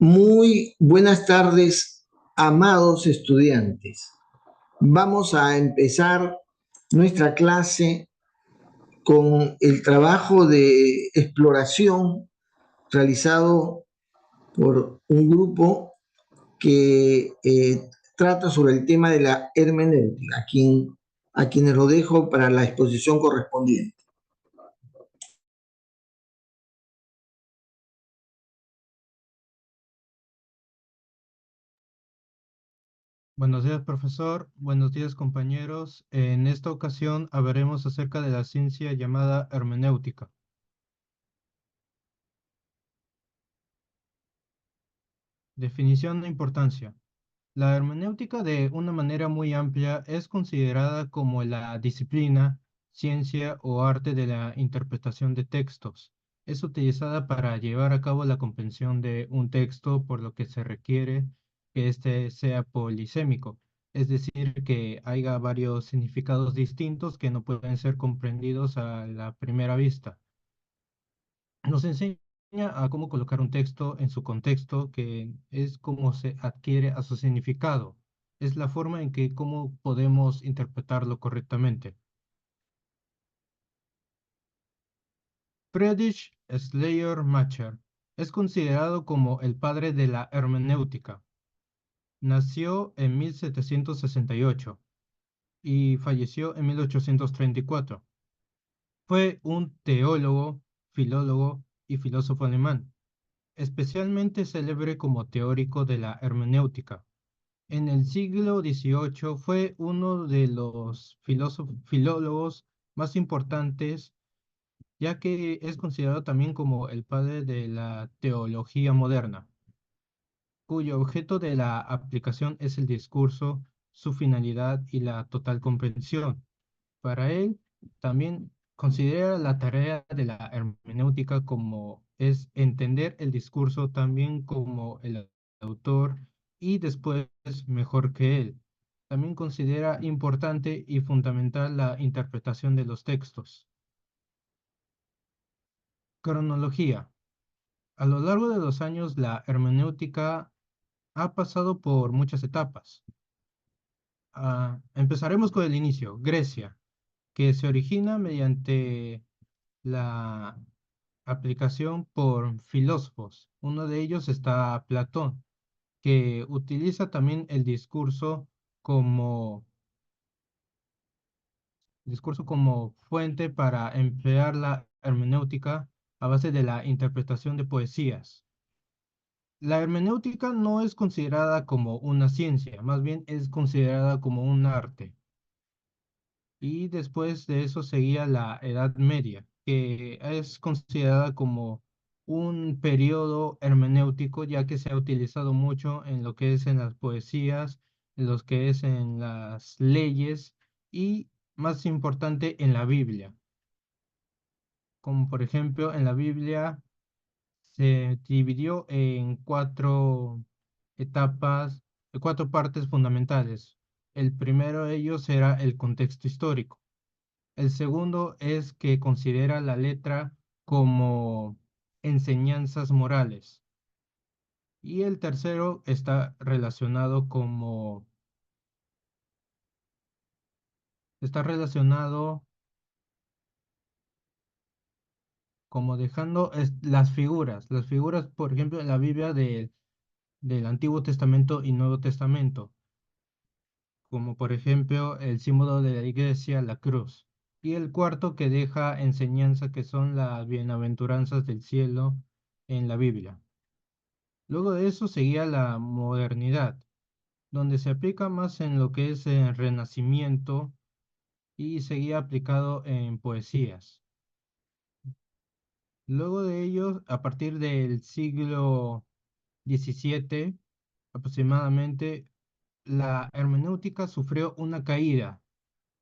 Muy buenas tardes, amados estudiantes. Vamos a empezar nuestra clase con el trabajo de exploración realizado por un grupo que trata sobre el tema de la hermenéutica, a quienes lo dejo para la exposición correspondiente. Buenos días, profesor. Buenos días, compañeros. En esta ocasión hablaremos acerca de la ciencia llamada hermenéutica. Definición e importancia. La hermenéutica, de una manera muy amplia, es considerada como la disciplina, ciencia o arte de la interpretación de textos. Es utilizada para llevar a cabo la comprensión de un texto, por lo que se requiere que éste sea polisémico, es decir, que haya varios significados distintos que no pueden ser comprendidos a la primera vista. Nos enseña a cómo colocar un texto en su contexto, que es cómo se adquiere a su significado. Es la forma en que cómo podemos interpretarlo correctamente. Friedrich Schleiermacher es considerado como el padre de la hermenéutica. Nació en 1768 y falleció en 1834. Fue un teólogo, filólogo y filósofo alemán, especialmente célebre como teórico de la hermenéutica. En el siglo XVIII fue uno de los filólogos más importantes, ya que es considerado también como el padre de la teología moderna, cuyo objeto de la aplicación es el discurso, su finalidad y la total comprensión. Para él, también considera la tarea de la hermenéutica como es entender el discurso también como el autor y después mejor que él. También considera importante y fundamental la interpretación de los textos. Cronología. A lo largo de los años, la hermenéutica ha pasado por muchas etapas. Empezaremos con el inicio, Grecia, que se origina mediante la aplicación por filósofos. Uno de ellos está Platón, que utiliza también el como, discurso como fuente para emplear la hermenéutica a base de la interpretación de poesías. La hermenéutica no es considerada como una ciencia, más bien es considerada como un arte. Y después de eso seguía la Edad Media, que es considerada como un periodo hermenéutico, ya que se ha utilizado mucho en lo que es en las poesías, en lo que es en las leyes y, más importante, en la Biblia. Como por ejemplo, en la Biblia se dividió en cuatro etapas, cuatro partes fundamentales. El primero de ellos era el contexto histórico. El segundo es que considera la letra como enseñanzas morales. Y el tercero está relacionado como dejando las figuras, por ejemplo, en la Biblia del Antiguo Testamento y Nuevo Testamento, como por ejemplo el símbolo de la iglesia, la cruz. Y el cuarto que deja enseñanza, que son las bienaventuranzas del cielo en la Biblia. Luego de eso seguía la modernidad, donde se aplica más en lo que es el Renacimiento y seguía aplicado en poesías. Luego de ello, a partir del siglo XVII aproximadamente, la hermenéutica sufrió una caída,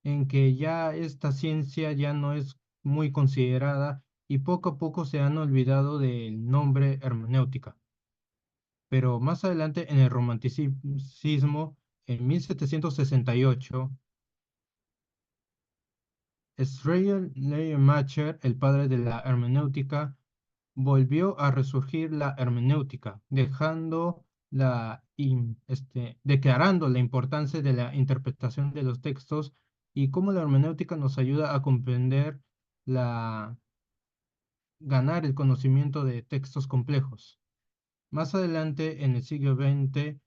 en que ya esta ciencia ya no es muy considerada y poco a poco se han olvidado del nombre hermenéutica. Pero más adelante, en el romanticismo, en 1768, Schleiermacher, el padre de la hermenéutica, volvió a resurgir la hermenéutica, declarando la importancia de la interpretación de los textos y cómo la hermenéutica nos ayuda a comprender ganar el conocimiento de textos complejos. Más adelante, en el siglo XX,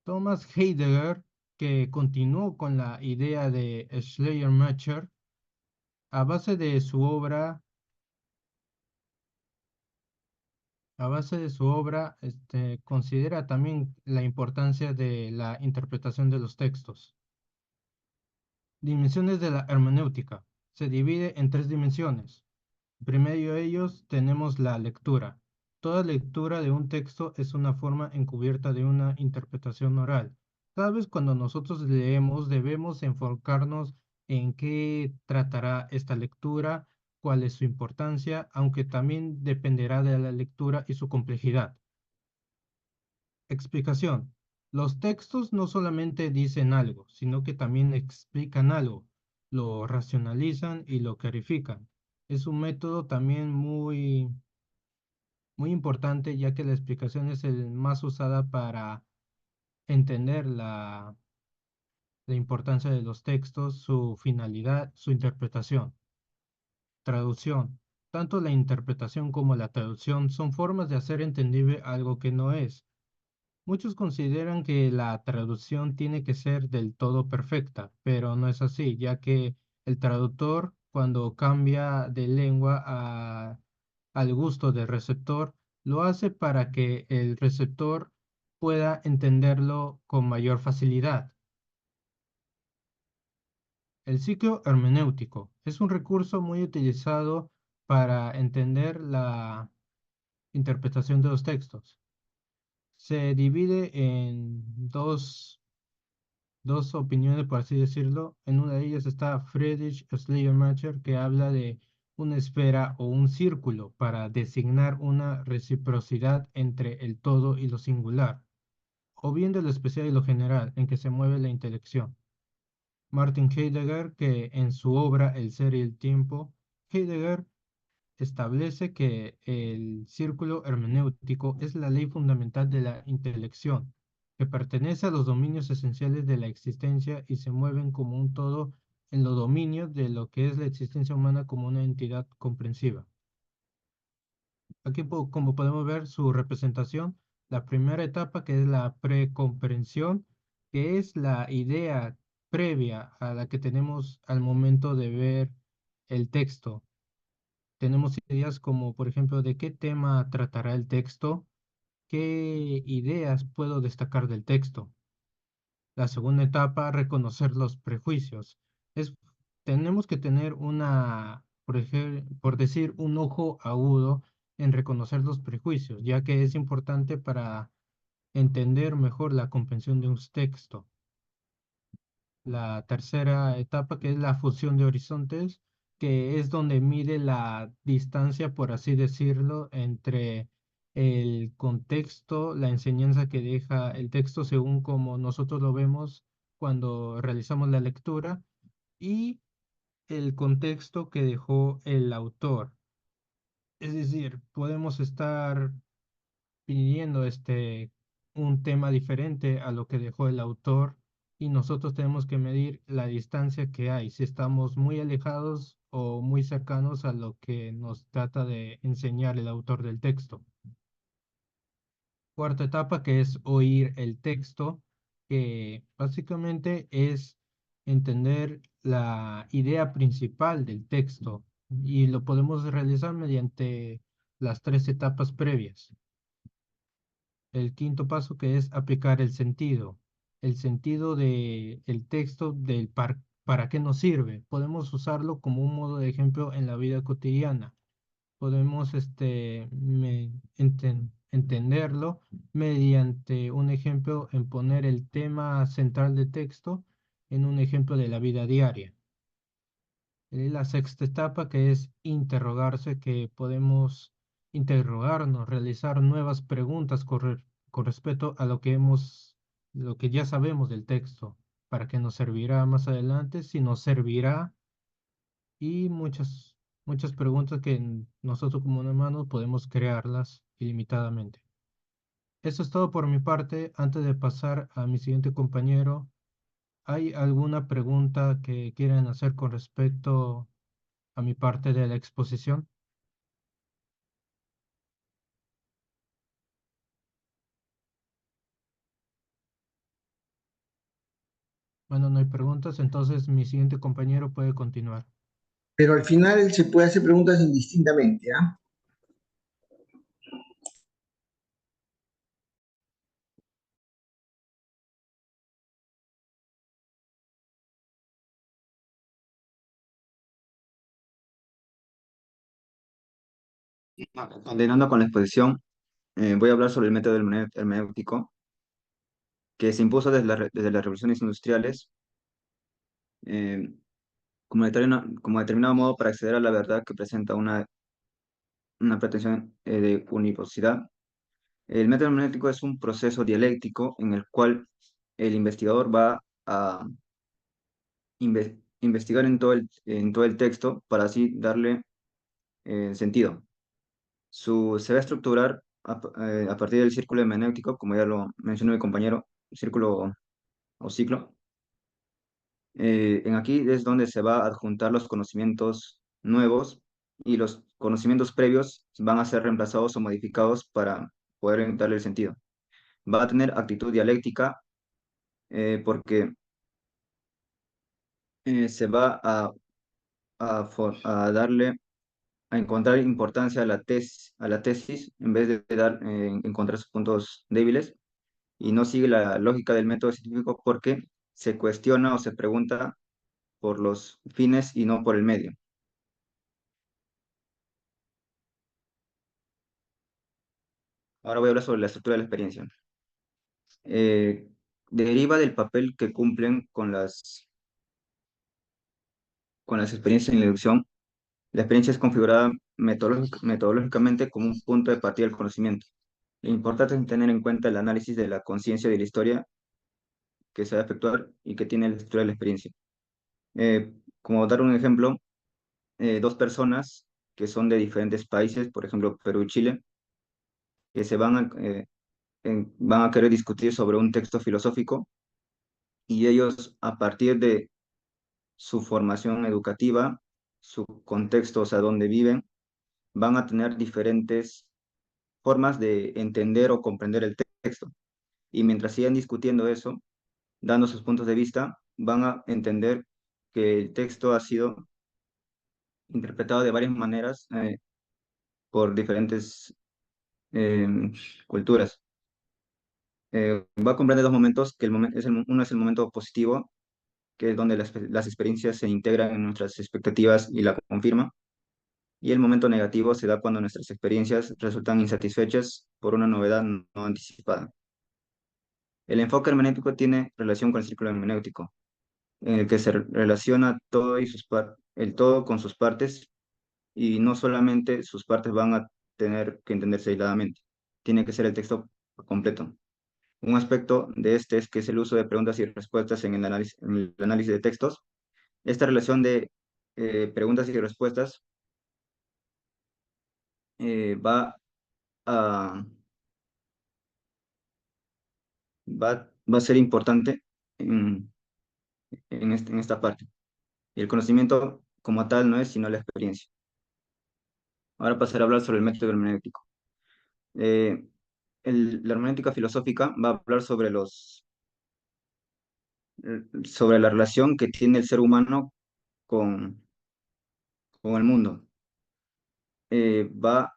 Thomas Heidegger, que continuó con la idea de Schleiermacher, a base de su obra, considera también la importancia de la interpretación de los textos. Dimensiones de la hermenéutica. Se divide en tres dimensiones. Primero de ellos tenemos la lectura. Toda lectura de un texto es una forma encubierta de una interpretación oral. Cada vez cuando nosotros leemos debemos enfocarnos en qué tratará esta lectura, cuál es su importancia, aunque también dependerá de la lectura y su complejidad. Explicación. Los textos no solamente dicen algo, sino que también explican algo, lo racionalizan y lo clarifican. Es un método también muy importante, ya que la explicación es el más usada para entender la importancia de los textos, su finalidad, su interpretación. Traducción. Tanto la interpretación como la traducción son formas de hacer entendible algo que no es. Muchos consideran que la traducción tiene que ser del todo perfecta, pero no es así, ya que el traductor, cuando cambia de lengua al gusto del receptor, lo hace para que el receptor pueda entenderlo con mayor facilidad. El ciclo hermenéutico es un recurso muy utilizado para entender la interpretación de los textos. Se divide en dos opiniones, por así decirlo. En una de ellas está Friedrich Schleiermacher, que habla de una esfera o un círculo para designar una reciprocidad entre el todo y lo singular, o bien de lo especial y lo general, en que se mueve la intelección. Martin Heidegger, que en su obra El ser y el tiempo, Heidegger establece que el círculo hermenéutico es la ley fundamental de la intelección, que pertenece a los dominios esenciales de la existencia y se mueven como un todo en los dominios de lo que es la existencia humana como una entidad comprensiva. Aquí, como podemos ver, su representación, la primera etapa que es la precomprensión, que es la idea previa a la que tenemos al momento de ver el texto. Tenemos ideas como, por ejemplo, de qué tema tratará el texto, qué ideas puedo destacar del texto. La segunda etapa, reconocer los prejuicios. Es, tenemos que tener por decir, un ojo agudo en reconocer los prejuicios, ya que es importante para entender mejor la comprensión de un texto. La tercera etapa, que es la fusión de horizontes, que es donde mide la distancia, por así decirlo, entre el contexto, la enseñanza que deja el texto según como nosotros lo vemos cuando realizamos la lectura y el contexto que dejó el autor. Es decir, podemos estar pidiendo un tema diferente a lo que dejó el autor y nosotros tenemos que medir la distancia que hay, si estamos muy alejados o muy cercanos a lo que nos trata de enseñar el autor del texto. Cuarta etapa que es oír el texto, que básicamente es entender la idea principal del texto y lo podemos realizar mediante las tres etapas previas. El quinto paso que es aplicar el sentido del texto, para qué nos sirve. Podemos usarlo como un modo de ejemplo en la vida cotidiana. Podemos entenderlo mediante un ejemplo en poner el tema central del texto en un ejemplo de la vida diaria. La sexta etapa que es interrogarse, que podemos interrogarnos, realizar nuevas preguntas con respecto a lo que ya sabemos del texto, para qué nos servirá más adelante, si nos servirá y muchas muchas preguntas que nosotros como humanos podemos crearlas ilimitadamente. Eso es todo por mi parte. Antes de pasar a mi siguiente compañero, ¿hay alguna pregunta que quieran hacer con respecto a mi parte de la exposición? Bueno, no hay preguntas, entonces mi siguiente compañero puede continuar. Pero al final se puede hacer preguntas indistintamente, ¿ah? Continuando con la exposición, voy a hablar sobre el método hermenéutico que se impuso desde las revoluciones industriales eh, como determinado modo para acceder a la verdad que presenta una pretensión de univocidad. El método hermenéutico es un proceso dialéctico en el cual el investigador va a investigar en todo el texto para así darle sentido. Se va a estructurar a partir del círculo hermenéutico, como ya lo mencionó mi compañero, círculo o ciclo. En aquí es donde se va a adjuntar los conocimientos nuevos y los conocimientos previos van a ser reemplazados o modificados para poder darle el sentido. Va a tener actitud dialéctica porque se va a darle, a encontrar importancia a a la tesis en vez de encontrar sus puntos débiles y no sigue la lógica del método científico porque se cuestiona o se pregunta por los fines y no por el medio. Ahora voy a hablar sobre la estructura de la experiencia. Eh, Deriva del papel que cumplen con las experiencias en la inducción. La experiencia es configurada metodológicamente como un punto de partida del conocimiento. Lo importante es tener en cuenta el análisis de la conciencia de la historia que se va a efectuar y que tiene la estructura de la experiencia. Como dar un ejemplo, dos personas que son de diferentes países, por ejemplo, Perú y Chile, que van a querer discutir sobre un texto filosófico y ellos a partir de su formación educativa, su contexto, o sea, donde viven, van a tener diferentes formas de entender o comprender el texto. Y mientras sigan discutiendo eso, dando sus puntos de vista, van a entender que el texto ha sido interpretado de varias maneras por diferentes eh, culturas. Va a comprender dos momentos, que uno es el momento positivo, que es donde las experiencias se integran en nuestras expectativas y la confirman. Y el momento negativo se da cuando nuestras experiencias resultan insatisfechas por una novedad no anticipada. El enfoque hermenéutico tiene relación con el círculo hermenéutico, en el que se relaciona todo el todo con sus partes y no solamente sus partes van a tener que entenderse aisladamente, tiene que ser el texto completo. Un aspecto de este es que es el uso de preguntas y respuestas en el análisis de textos. Esta relación de preguntas y respuestas va a va a ser importante en, en esta parte. Y el conocimiento como tal no es sino la experiencia. Ahora pasaré a hablar sobre el método hermenéutico. Eh, la hermenéutica filosófica va a hablar sobre la relación que tiene el ser humano con, con el mundo. Va,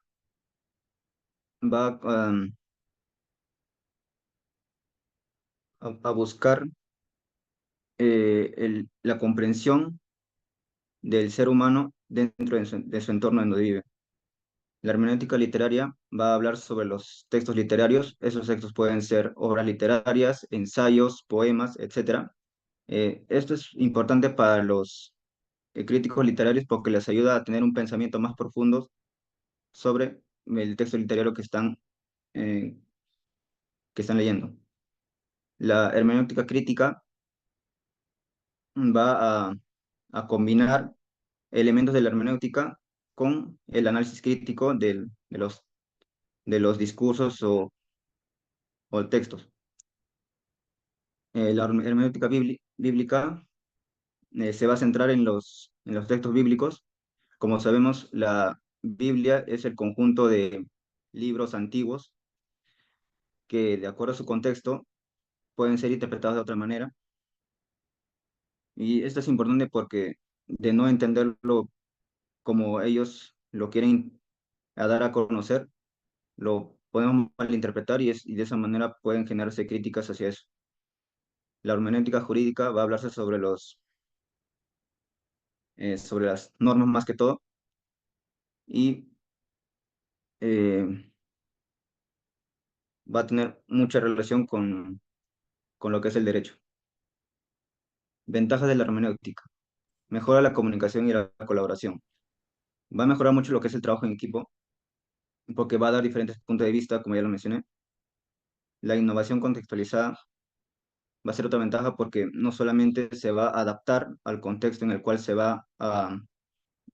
va a buscar la comprensión del ser humano dentro de su entorno donde vive. La hermenéutica literaria va a hablar sobre los textos literarios. Esos textos pueden ser obras literarias, ensayos, poemas, etcétera. Esto es importante para los críticos literarios porque les ayuda a tener un pensamiento más profundo sobre el texto literario eh, que están leyendo. La hermenéutica crítica va a combinar elementos de la hermenéutica con el análisis crítico de los discursos o textos. La hermenéutica bíblica se va a centrar en los textos bíblicos. Como sabemos, la Biblia es el conjunto de libros antiguos que, de acuerdo a su contexto, pueden ser interpretados de otra manera. Y esto es importante porque, de no entenderlo como ellos lo quieren a dar a conocer, lo podemos malinterpretar y de esa manera pueden generarse críticas hacia eso. La hermenéutica jurídica va a hablarse sobre las normas más que todo y eh, va a tener mucha relación con lo que es el derecho. Ventajas de la hermenéutica. Mejora la comunicación y la colaboración. Va a mejorar mucho lo que es el trabajo en equipo porque va a dar diferentes puntos de vista, como ya lo mencioné. La innovación contextualizada va a ser otra ventaja porque no solamente se va a adaptar al contexto en el cual se va a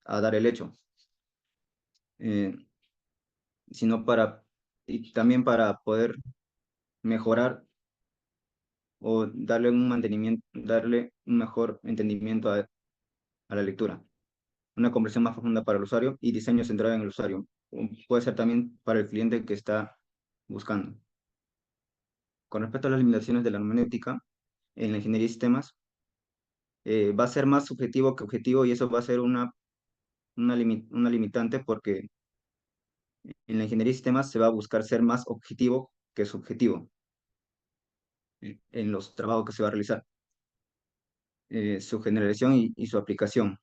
dar el hecho, eh, sino y también para poder mejorar o darle un mejor entendimiento a la lectura, una comprensión más profunda para el usuario y diseño centrado en el usuario. Puede ser también para el cliente que está buscando. Con respecto a las limitaciones de la hermenéutica, en la ingeniería de sistemas, va a ser más subjetivo que objetivo y eso va a ser una limitante porque en la ingeniería de sistemas se va a buscar ser más objetivo que subjetivo en los trabajos que se va a realizar. Su generación y su aplicación.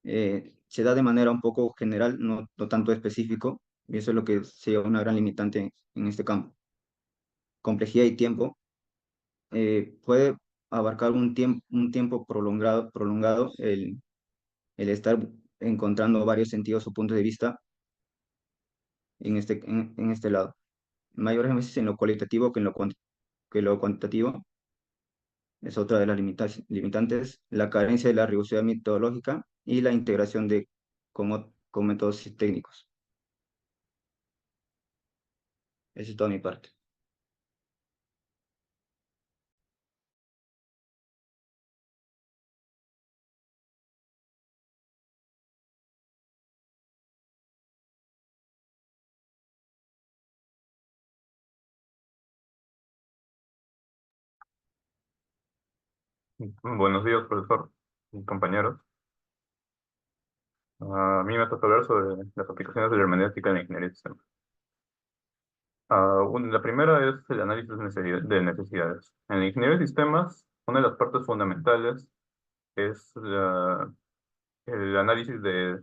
Se da de manera un poco general, no tanto específico, y eso es lo que sería una gran limitante en este campo. Complejidad y tiempo. Puede abarcar un tiempo prolongado el estar encontrando varios sentidos o puntos de vista en este lado. Mayores veces en lo cualitativo que en lo cuantitativo. Es otra de las limitantes, la carencia de la rigurosidad metodológica y la integración con métodos técnicos. Esa es toda mi parte. Buenos días, profesor y compañeros. A mí me toca hablar sobre las aplicaciones de la hermenéutica en la ingeniería de sistemas. La primera es el análisis de necesidades. En la ingeniería de sistemas, una de las partes fundamentales es el análisis de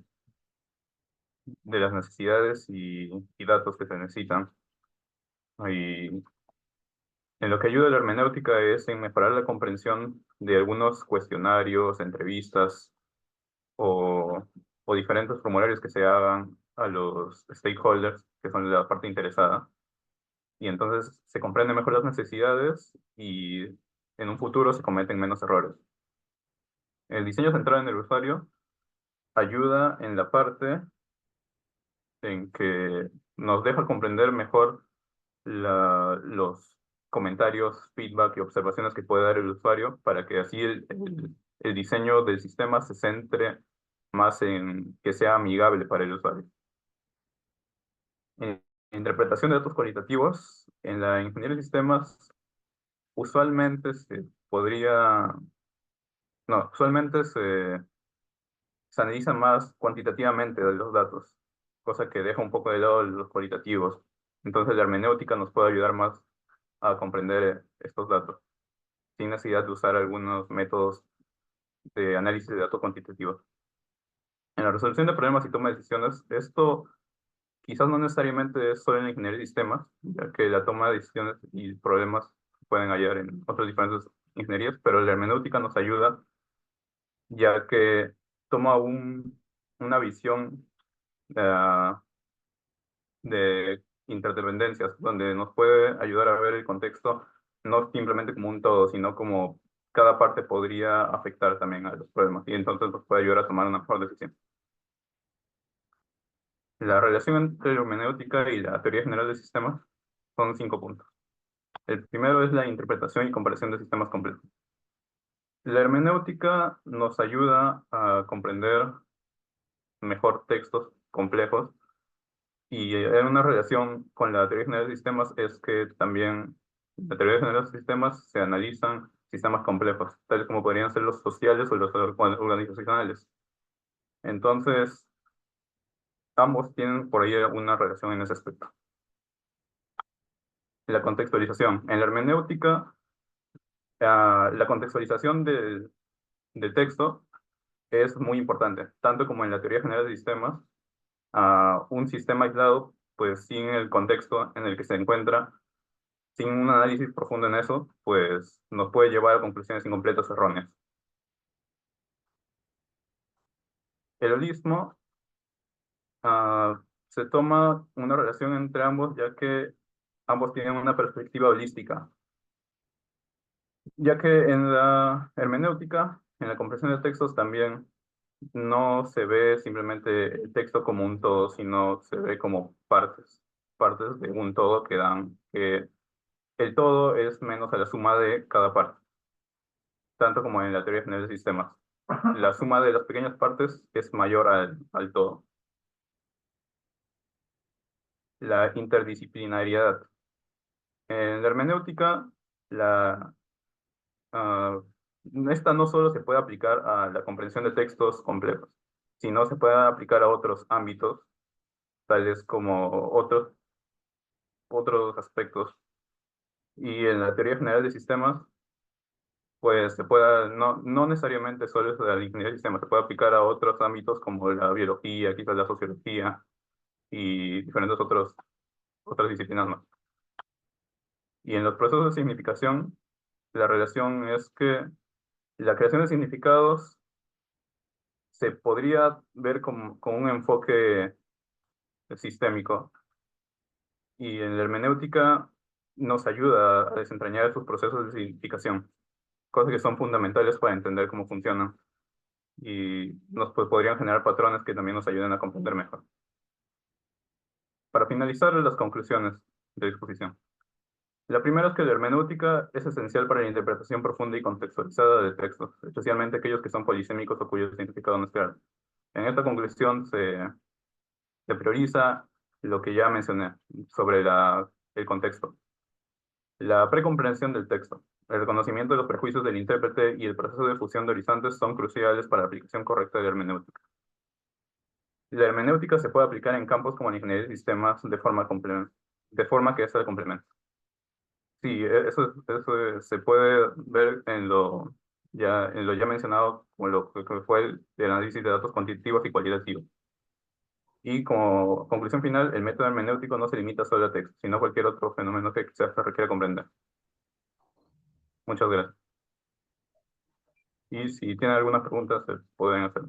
las necesidades y datos que se necesitan. Y en lo que ayuda la hermenéutica es en mejorar la comprensión de algunos cuestionarios, entrevistas o, o diferentes formularios que se hagan a los stakeholders, que son la parte interesada, y entonces se comprenden mejor las necesidades y en un futuro se cometen menos errores. El diseño centrado en el usuario ayuda en la parte en que nos deja comprender mejor los comentarios, feedback y observaciones que puede dar el usuario para que así el diseño del sistema se centre más en que sea amigable para el usuario. En interpretación de datos cualitativos, en la ingeniería de sistemas, usualmente se podría, no, usualmente se analiza más cuantitativamente de los datos, cosa que deja un poco de lado los cualitativos. Entonces la hermenéutica nos puede ayudar más a comprender estos datos, sin necesidad de usar algunos métodos de análisis de datos cuantitativos. En la resolución de problemas y toma de decisiones, esto quizás no necesariamente es solo en la ingeniería de sistemas, ya que la toma de decisiones y problemas se pueden hallar en otras diferentes ingenierías, pero la hermenéutica nos ayuda, ya que toma una visión eh, de interdependencias, donde nos puede ayudar a ver el contexto no simplemente como un todo, sino como cada parte podría afectar también a los problemas, y entonces nos puede ayudar a tomar una mejor decisión. La relación entre la hermenéutica y la teoría general de sistemas son 5 puntos. El primero es la interpretación y comparación de sistemas complejos. La hermenéutica nos ayuda a comprender mejor textos complejos, y en una relación con la teoría general de sistemas es que también en la teoría general de sistemas se analizan sistemas complejos, tales como podrían ser los sociales o los organizacionales. Entonces, ambos tienen por ahí una relación en ese aspecto. La contextualización. En la hermenéutica, la contextualización del texto es muy importante, tanto como en la teoría general de sistemas. Un sistema aislado, pues sin el contexto en el que se encuentra, sin un análisis profundo en eso, pues nos puede llevar a conclusiones incompletas o erróneas. El holismo, se toma una relación entre ambos, ya que ambos tienen una perspectiva holística. Ya que en la hermenéutica, en la comprensión de textos también, no se ve simplemente el texto como un todo, sino se ve como partes de un todo que dan que el todo es menos a la suma de cada parte, tanto como en la teoría general de sistemas. La suma de las pequeñas partes es mayor al todo. La interdisciplinariedad. En la hermenéutica, ah, esta no solo se puede aplicar a la comprensión de textos complejos, sino se puede aplicar a otros ámbitos, tales como otros aspectos. Y en la teoría general de sistemas, pues no necesariamente solo es la ingeniería de sistemas, se puede aplicar a otros ámbitos como la biología, quizás la sociología y diferentes otras disciplinas más. Y en los procesos de significación, la relación es que la creación de significados se podría ver con un enfoque sistémico, y en la hermenéutica nos ayuda a desentrañar esos procesos de significación, cosas que son fundamentales para entender cómo funcionan, y podrían generar patrones que también nos ayuden a comprender mejor. Para finalizar, las conclusiones de disposición. La primera es que la hermenéutica es esencial para la interpretación profunda y contextualizada de textos, especialmente aquellos que son polisémicos o cuyo significado no es claro. En esta conclusión se prioriza lo que ya mencioné sobre el contexto. La precomprensión del texto, el reconocimiento de los prejuicios del intérprete y el proceso de fusión de horizontes son cruciales para la aplicación correcta de la hermenéutica. La hermenéutica se puede aplicar en campos como la ingeniería de sistemas de forma que es el complemento. Sí, eso se puede ver en lo ya mencionado, como lo que fue el análisis de datos cuantitativos y cualitativos. Y como conclusión final, el método hermenéutico no se limita solo a texto, sino a cualquier otro fenómeno que quizás se requiera comprender. Muchas gracias. Y si tienen algunas preguntas, se pueden hacer.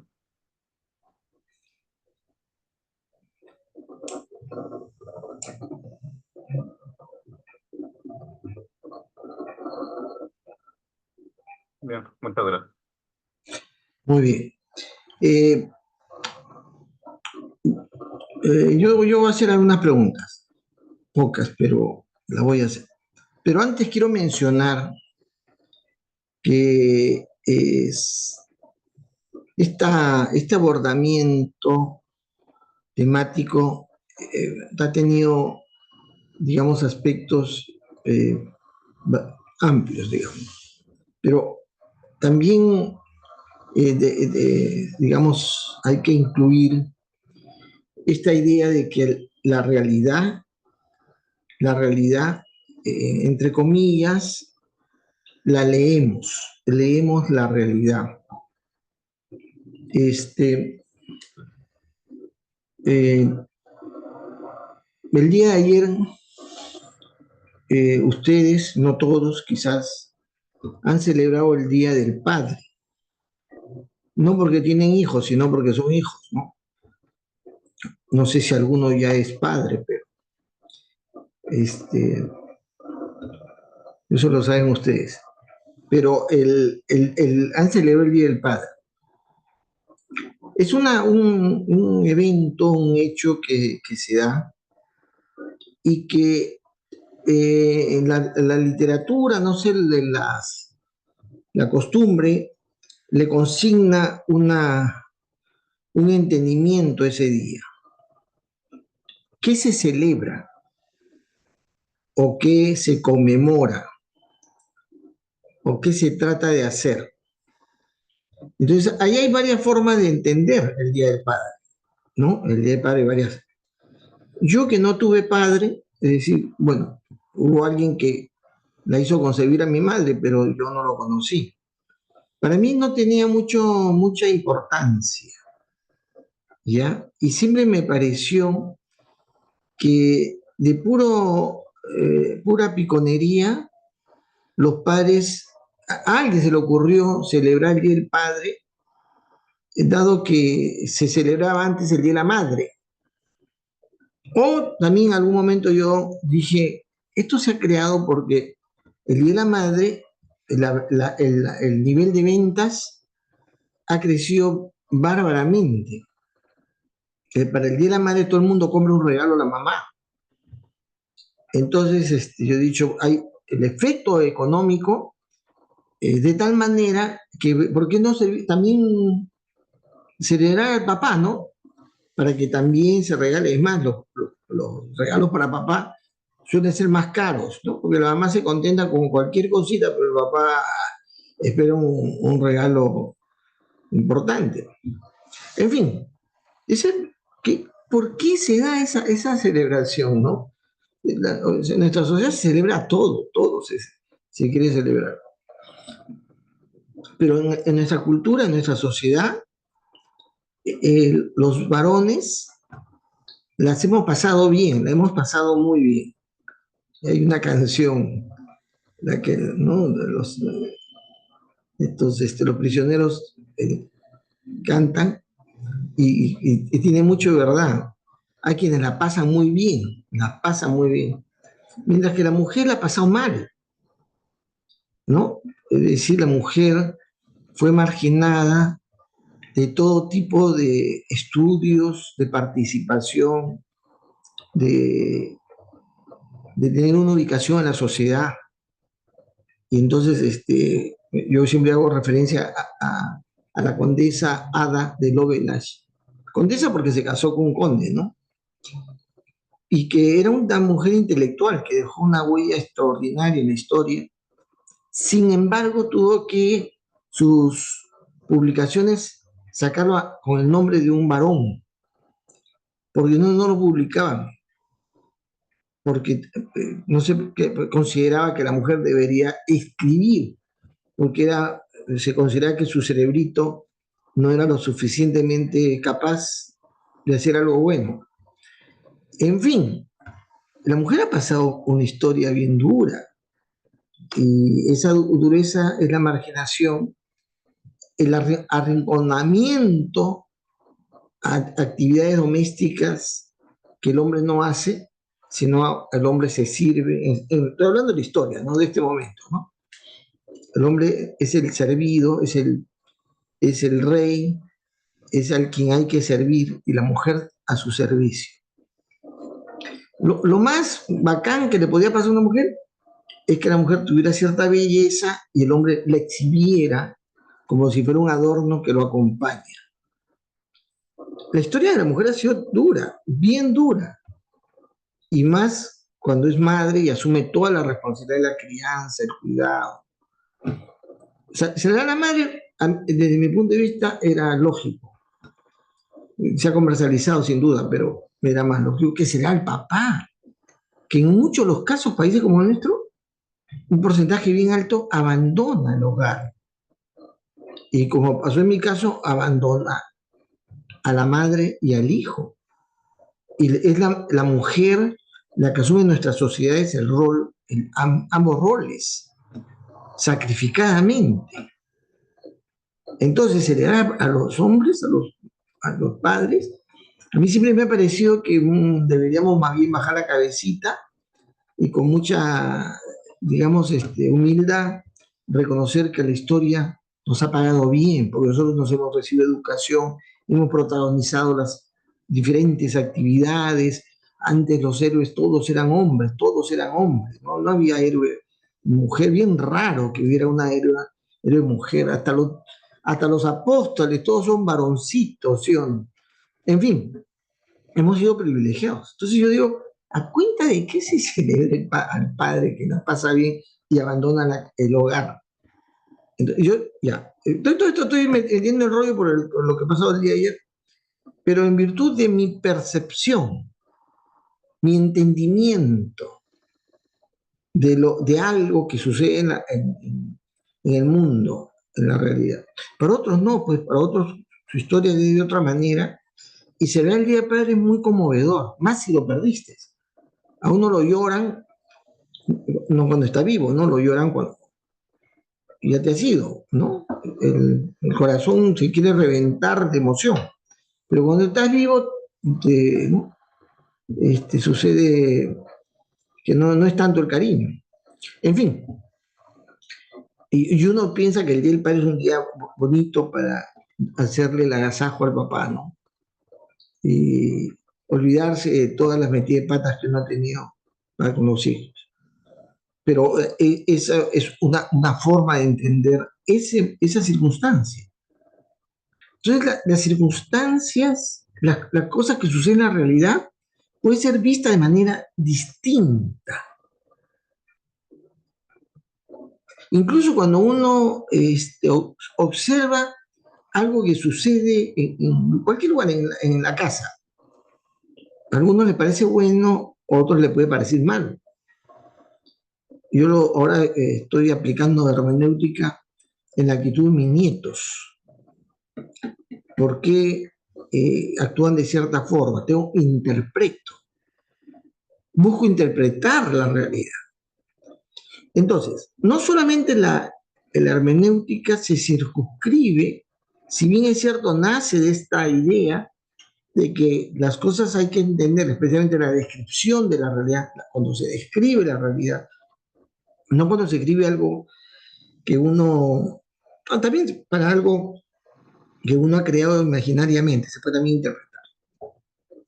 Bien, muchas gracias. Muy bien. Yo voy a hacer algunas preguntas, pocas, pero las voy a hacer. Pero antes quiero mencionar que este abordamiento temático ha tenido, digamos, aspectos amplios, digamos. Pero también, digamos, hay que incluir esta idea de que la realidad, entre comillas, la leemos la realidad. El día de ayer, ustedes, no todos quizás, han celebrado el Día del Padre. No porque tienen hijos, sino porque son hijos, ¿no? No sé si alguno ya es padre, pero eso lo saben ustedes. Pero han celebrado el Día del Padre. Es un evento, un hecho que se da y que en la literatura, no sé, la costumbre, le consigna un entendimiento ese día. ¿Qué se celebra o qué se conmemora o qué se trata de hacer? Entonces, ahí hay varias formas de entender el Día del Padre, ¿no? El Día del Padre, varias. Yo que no tuve padre, es decir, bueno, hubo alguien que la hizo concebir a mi madre, pero yo no lo conocí. Para mí no tenía mucha importancia, ¿ya? Y siempre me pareció que de pura piconería, los padres, a alguien se le ocurrió celebrar el Día del Padre, dado que se celebraba antes el Día de la Madre. O también en algún momento yo dije, esto se ha creado porque el Día de la Madre, el nivel de ventas ha crecido bárbaramente. Para el Día de la Madre todo el mundo compra un regalo a la mamá. Entonces, yo he dicho, hay el efecto económico de tal manera que, ¿por qué no también celebrar al papá, no? Para que también se regale. Es más, los regalos para papá suelen ser más caros, ¿no? Porque la mamá se contenta con cualquier cosita, pero el papá espera un regalo importante. En fin, ¿por qué se da esa celebración, no? En nuestra sociedad se celebra todo se quiere celebrar. Pero en nuestra cultura, en nuestra sociedad, los varones las hemos pasado bien, la hemos pasado muy bien. Hay una canción, la que, ¿no? Los prisioneros cantan y tiene mucho de verdad. Hay quienes la pasan muy bien, mientras que la mujer la ha pasado mal, ¿no? Es decir, la mujer fue marginada de todo tipo de estudios, de participación, de tener una ubicación en la sociedad. Y entonces yo siempre hago referencia a la condesa Ada de Lovelace. Condesa porque se casó con un conde, ¿no? Y que era una mujer intelectual que dejó una huella extraordinaria en la historia. Sin embargo, tuvo que sus publicaciones sacarlo con el nombre de un varón, porque no lo publicaban, porque no sé, consideraba que la mujer debería escribir, porque se consideraba que su cerebrito no era lo suficientemente capaz de hacer algo bueno. En fin, la mujer ha pasado una historia bien dura, y esa dureza es la marginación, el arrinconamiento a actividades domésticas que el hombre no hace, sino el hombre se sirve. Estoy hablando de la historia, no de este momento, ¿no? El hombre es el servido, es el rey, es al quien hay que servir, y la mujer a su servicio. Lo más bacán que le podía pasar a una mujer es que la mujer tuviera cierta belleza y el hombre la exhibiera como si fuera un adorno que lo acompaña. La historia de la mujer ha sido dura, bien dura, y más cuando es madre y asume toda la responsabilidad de la crianza, el cuidado. O sea, será la madre, desde mi punto de vista, era lógico. Se ha comercializado sin duda, pero era más lógico que será el papá, que en muchos de los casos, países como el nuestro, un porcentaje bien alto abandona el hogar. Y como pasó en mi caso, abandona a la madre y al hijo. Y es la mujer la que asume en nuestras sociedades el rol, ambos roles, sacrificadamente. Entonces, celebrar a los hombres, a los padres, a mí siempre me ha parecido que deberíamos más bien bajar la cabecita y con mucha, digamos, humildad, reconocer que la historia nos ha pagado bien, porque nosotros nos hemos recibido educación hemos protagonizado las diferentes actividades. Antes los héroes todos eran hombres, ¿no? No había héroe mujer, bien raro que hubiera una héroe mujer, hasta los apóstoles, todos son varoncitos, ¿sí o no? En fin, hemos sido privilegiados. Entonces yo digo, ¿a cuenta de qué se celebra al padre que no pasa bien y abandona el hogar? Entonces, yo, ya, todo esto estoy metiendo el rollo por lo que pasó el día de ayer, pero en virtud de mi percepción, mi entendimiento de algo que sucede en el mundo, en la realidad. Para otros no, pues para otros su historia es de otra manera, y se ve el Día del Padre muy conmovedor, más si lo perdiste. A uno lo lloran, no cuando está vivo, no lo lloran cuando ya te has ido, ¿no? El corazón se quiere reventar de emoción, pero cuando estás vivo, ¿no? Sucede que no es tanto el cariño. En fin, y uno piensa que el Día del Padre es un día bonito para hacerle el agasajo al papá, ¿no? Y olvidarse de todas las metidas de patas que uno ha tenido para con los hijos. Pero esa es una forma de entender esa circunstancia. Entonces, las circunstancias, las cosas que suceden en la realidad, puede ser vista de manera distinta. Incluso cuando uno observa algo que sucede en cualquier lugar, en la casa. A algunos les parece bueno, a otros les puede parecer malo. Yo ahora estoy aplicando hermenéutica en la actitud de mis nietos. ¿Por qué actúan de cierta forma? Interpreto. Busco interpretar la realidad. Entonces, no solamente la hermenéutica se circunscribe, si bien es cierto, nace de esta idea de que las cosas hay que entender, especialmente la descripción de la realidad, cuando se describe la realidad, no cuando se escribe algo que uno, también para algo que uno ha creado imaginariamente, se puede también interpretar.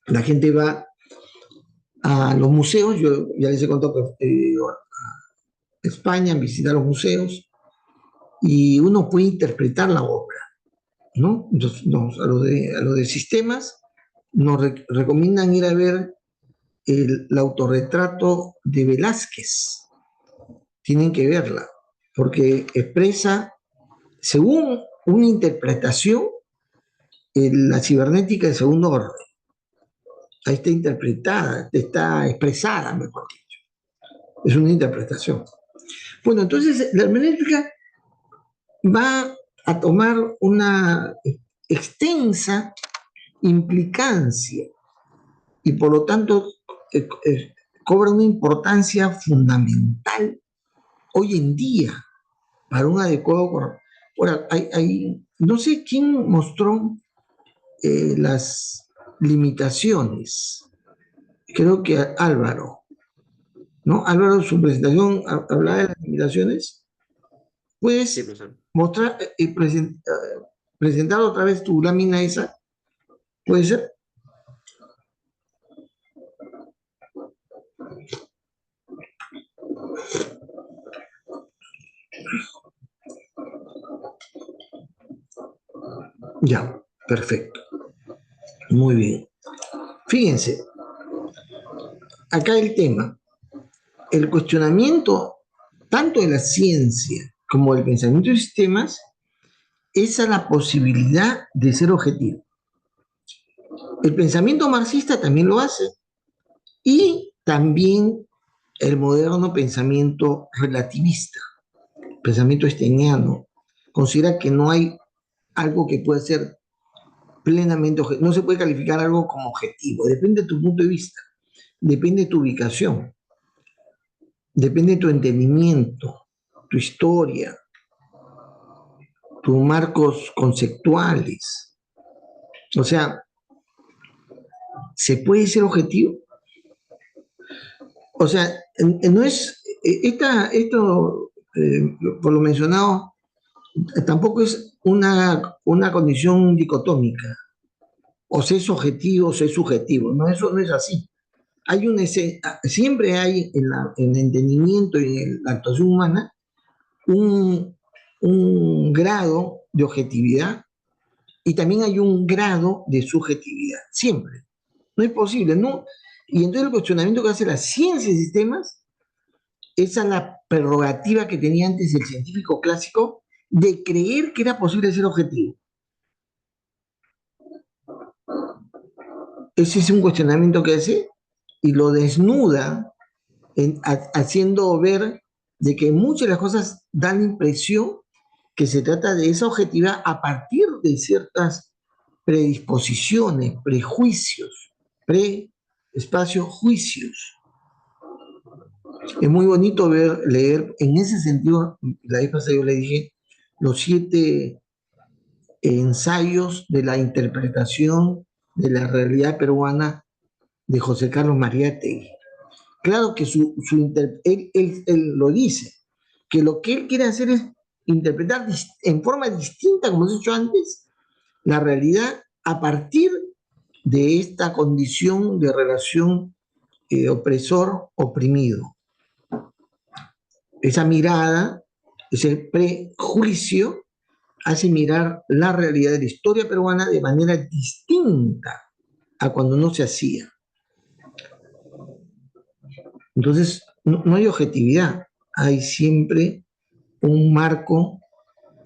La gente va a los museos, yo ya les he contado que he ido a España, visitar los museos, y uno puede interpretar la obra, ¿no? Entonces, a lo de sistemas, nos recomiendan ir a ver el autorretrato de Velázquez. Tienen que verla, porque expresa, según una interpretación, la cibernética de segundo orden. Ahí está interpretada, está expresada, mejor dicho. Es una interpretación. Bueno, entonces la hermenéutica va a tomar una extensa implicancia y por lo tanto cobra una importancia fundamental hoy en día para un adecuado. Ahora, no sé quién mostró las limitaciones. Creo que Álvaro, ¿no? Álvaro, su presentación hablaba de las limitaciones. ¿Puedes Sí, profesor. mostrar y presentar otra vez tu lámina esa? ¿Puede ser? Ya, perfecto. Muy bien. Fíjense, acá el tema, el cuestionamiento tanto de la ciencia como del pensamiento de sistemas es a la posibilidad de ser objetivo. El pensamiento marxista también lo hace y también el moderno pensamiento relativista, pensamiento steiniano, considera que no hay algo que pueda ser plenamente objetivo, no se puede calificar algo como objetivo, depende de tu punto de vista, depende de tu ubicación, depende de tu entendimiento, tu historia, tus marcos conceptuales. O sea, ¿se puede ser objetivo? O sea, no es, esto, por lo mencionado, tampoco es una condición dicotómica, o se es objetivo o se es subjetivo. No, eso no es así. Siempre hay en el entendimiento y en la actuación humana un grado de objetividad y también hay un grado de subjetividad. Siempre. No es posible, ¿no? Y entonces el cuestionamiento que hace la ciencia de sistemas, esa es la prerrogativa que tenía antes el científico clásico de creer que era posible ser objetivo. Ese es un cuestionamiento que hace y lo desnuda haciendo ver de que muchas de las cosas dan la impresión que se trata de esa objetividad a partir de ciertas predisposiciones, prejuicios, espacios, juicios. Es muy bonito leer, en ese sentido, la vez pasada yo le dije, los 7 ensayos de la interpretación de la realidad peruana de José Carlos Mariátegui. Claro que él lo dice, que lo que él quiere hacer es interpretar en forma distinta, como he dicho antes, la realidad a partir de esta condición de relación opresor-oprimido. Esa mirada, ese prejuicio, hace mirar la realidad de la historia peruana de manera distinta a cuando no se hacía. Entonces, no hay objetividad, hay siempre un marco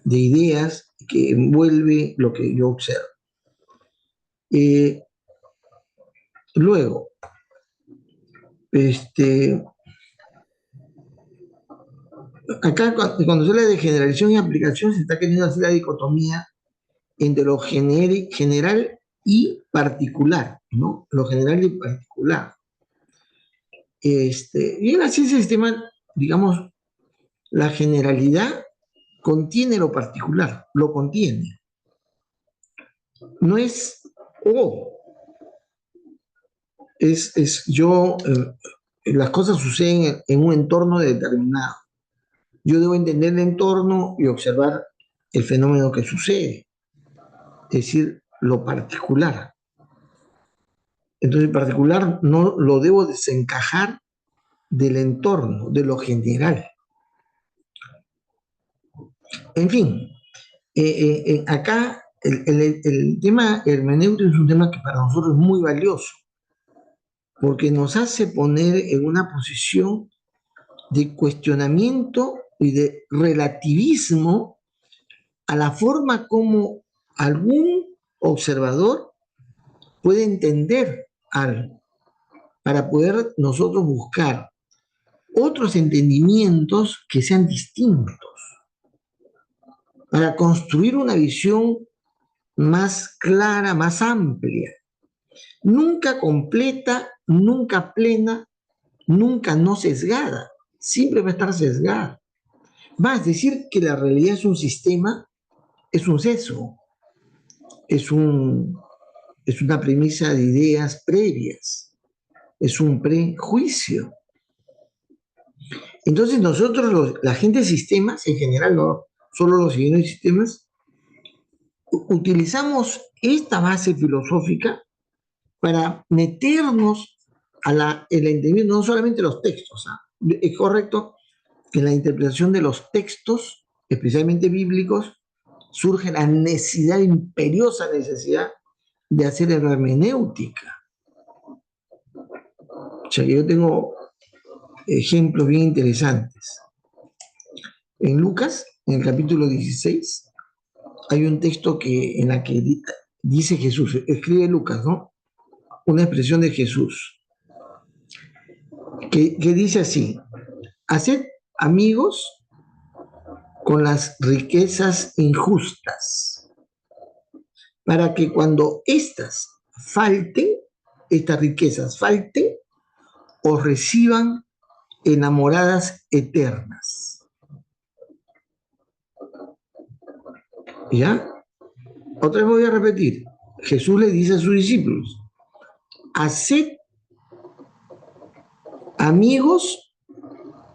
de ideas que envuelve lo que yo observo. Luego, acá cuando se habla de generalización y aplicación se está queriendo hacer la dicotomía entre lo general y particular, ¿no? Lo general y particular. Y en la ciencia del sistema, digamos, la generalidad contiene lo particular, lo contiene. No es las cosas suceden en un entorno determinado. Yo debo entender el entorno y observar el fenómeno que sucede, es decir, lo particular. Entonces, el particular no lo debo desencajar del entorno, de lo general. En fin, acá el tema hermenéutico es un tema que para nosotros es muy valioso, porque nos hace poner en una posición de cuestionamiento y de relativismo a la forma como algún observador puede entender algo, para poder nosotros buscar otros entendimientos que sean distintos, para construir una visión más clara, más amplia, nunca completa, nunca plena, nunca no sesgada, siempre va a estar sesgada. Más, decir que la realidad es un sistema es un sesgo, es una premisa de ideas previas, es un prejuicio. Entonces nosotros, la gente de sistemas, en general, no solo los ingenieros de sistemas, utilizamos esta base filosófica para meternos el entendimiento, no solamente los textos. Es correcto que en la interpretación de los textos, especialmente bíblicos, surge la imperiosa necesidad de hacer hermenéutica. O sea, yo tengo ejemplos bien interesantes. En Lucas, en el capítulo 16, hay un texto en la que dice Jesús, escribe Lucas, ¿no? Una expresión de Jesús, que dice así: haced amigos con las riquezas injustas, para que cuando estas riquezas falten, os reciban enamoradas eternas. ¿Ya? Otra vez voy a repetir. Jesús le dice a sus discípulos: haced amigos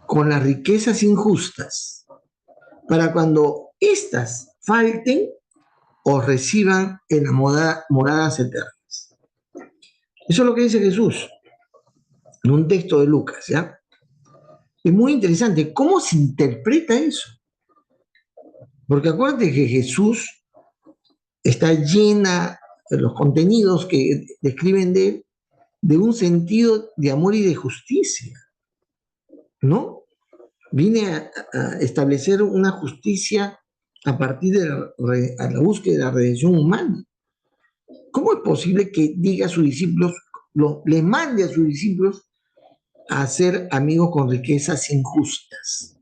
con las riquezas injustas, para cuando éstas falten, os reciban enamoradas eternas. Eso es lo que dice Jesús en un texto de Lucas, ¿ya? Es muy interesante. ¿Cómo se interpreta eso? Porque acuérdate que Jesús está llena de los contenidos que describen de él, de un sentido de amor y de justicia, ¿no? Viene a establecer una justicia a partir de la búsqueda de la redención humana. ¿Cómo es posible que diga a sus discípulos, les mande a sus discípulos a ser amigos con riquezas injustas?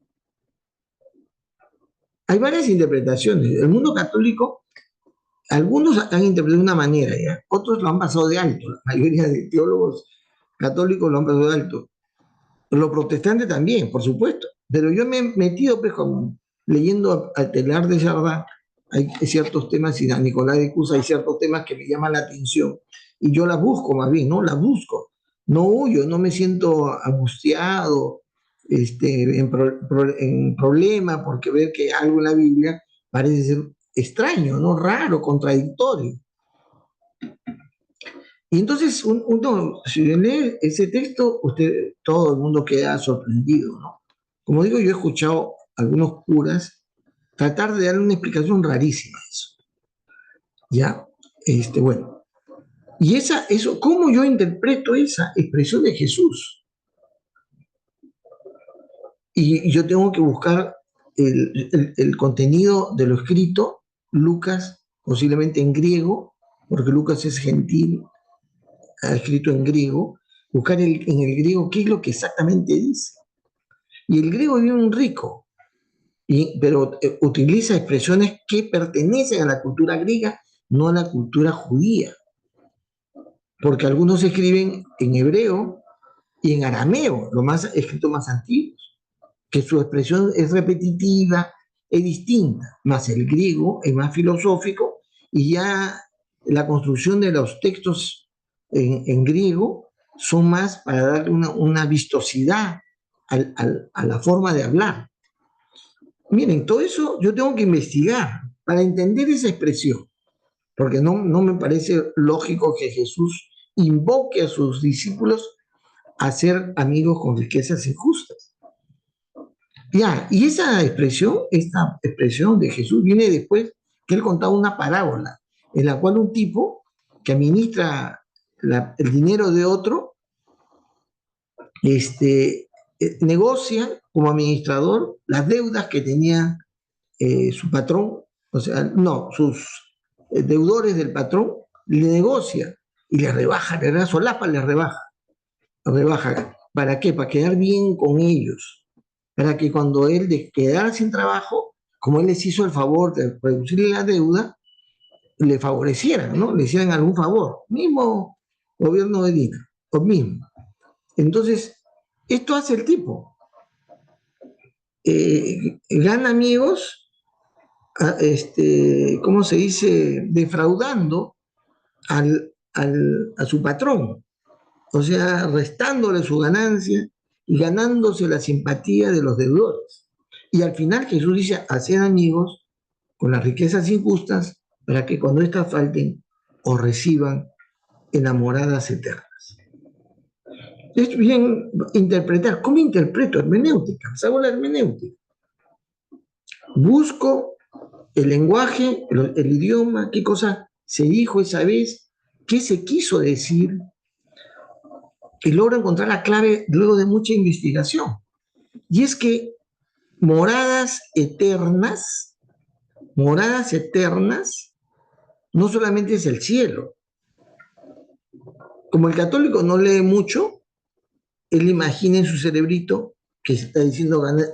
Hay varias interpretaciones. El mundo católico, algunos han interpretado de una manera, ¿ya? Otros lo han pasado de alto. La mayoría de teólogos católicos lo han pasado de alto. Los protestantes también, por supuesto. Pero yo me he metido, pues, leyendo al Teilhard de Chardin, hay ciertos temas, y a Nicolás de Cusa hay ciertos temas que me llaman la atención. Y yo las busco más bien, ¿no? Las busco. No huyo, no me siento angustiado, en problema, porque ver que algo en la Biblia parece ser extraño, ¿no? Raro, contradictorio. Y entonces, si lee ese texto, todo el mundo queda sorprendido, ¿no? Como digo, yo he escuchado a algunos curas tratar de darle una explicación rarísima a eso. ¿Ya? Bueno. Y eso, ¿cómo yo interpreto esa expresión de Jesús? Y yo tengo que buscar el contenido de lo escrito, Lucas, posiblemente en griego, porque Lucas es gentil, ha escrito en griego, buscar en el griego qué es lo que exactamente dice. Y el griego es bien rico, pero utiliza expresiones que pertenecen a la cultura griega, no a la cultura judía. Porque algunos escriben en hebreo y en arameo, los más escritos más antiguos, que su expresión es repetitiva, es distinta, más el griego es más filosófico, y ya la construcción de los textos en griego son más para darle una vistosidad a la forma de hablar. Miren, todo eso yo tengo que investigar para entender esa expresión, porque no me parece lógico que Jesús invoque a sus discípulos a ser amigos con riquezas injustas. Ya, y esta expresión de Jesús viene después que él contaba una parábola en la cual un tipo que administra el dinero de otro, negocia como administrador las deudas que tenía su patrón, o sea, no, sus deudores del patrón, le negocia y le rebaja, solapa, le rebaja. ¿Para qué? Para quedar bien con ellos, para que cuando él quedara sin trabajo, como él les hizo el favor de reducirle la deuda, le favorecieran, ¿no? Le hicieran algún favor, mismo gobierno de Dina, o mismo. Entonces, esto hace el tipo. Gana amigos, ¿cómo se dice? Defraudando a su patrón, o sea, restándole su ganancia y ganándose la simpatía de los deudores. Y al final Jesús dice, hacer amigos con las riquezas injustas para que cuando éstas falten os reciban enamoradas eternas. Es bien interpretar. ¿Cómo interpreto? Hermenéutica. Hago la hermenéutica. Busco el lenguaje, el idioma, qué cosa se dijo esa vez, qué se quiso decir, y logro encontrar la clave luego de mucha investigación. Y es que moradas eternas, no solamente es el cielo. Como el católico no lee mucho, él imagina en su cerebrito que se está diciendo ganar,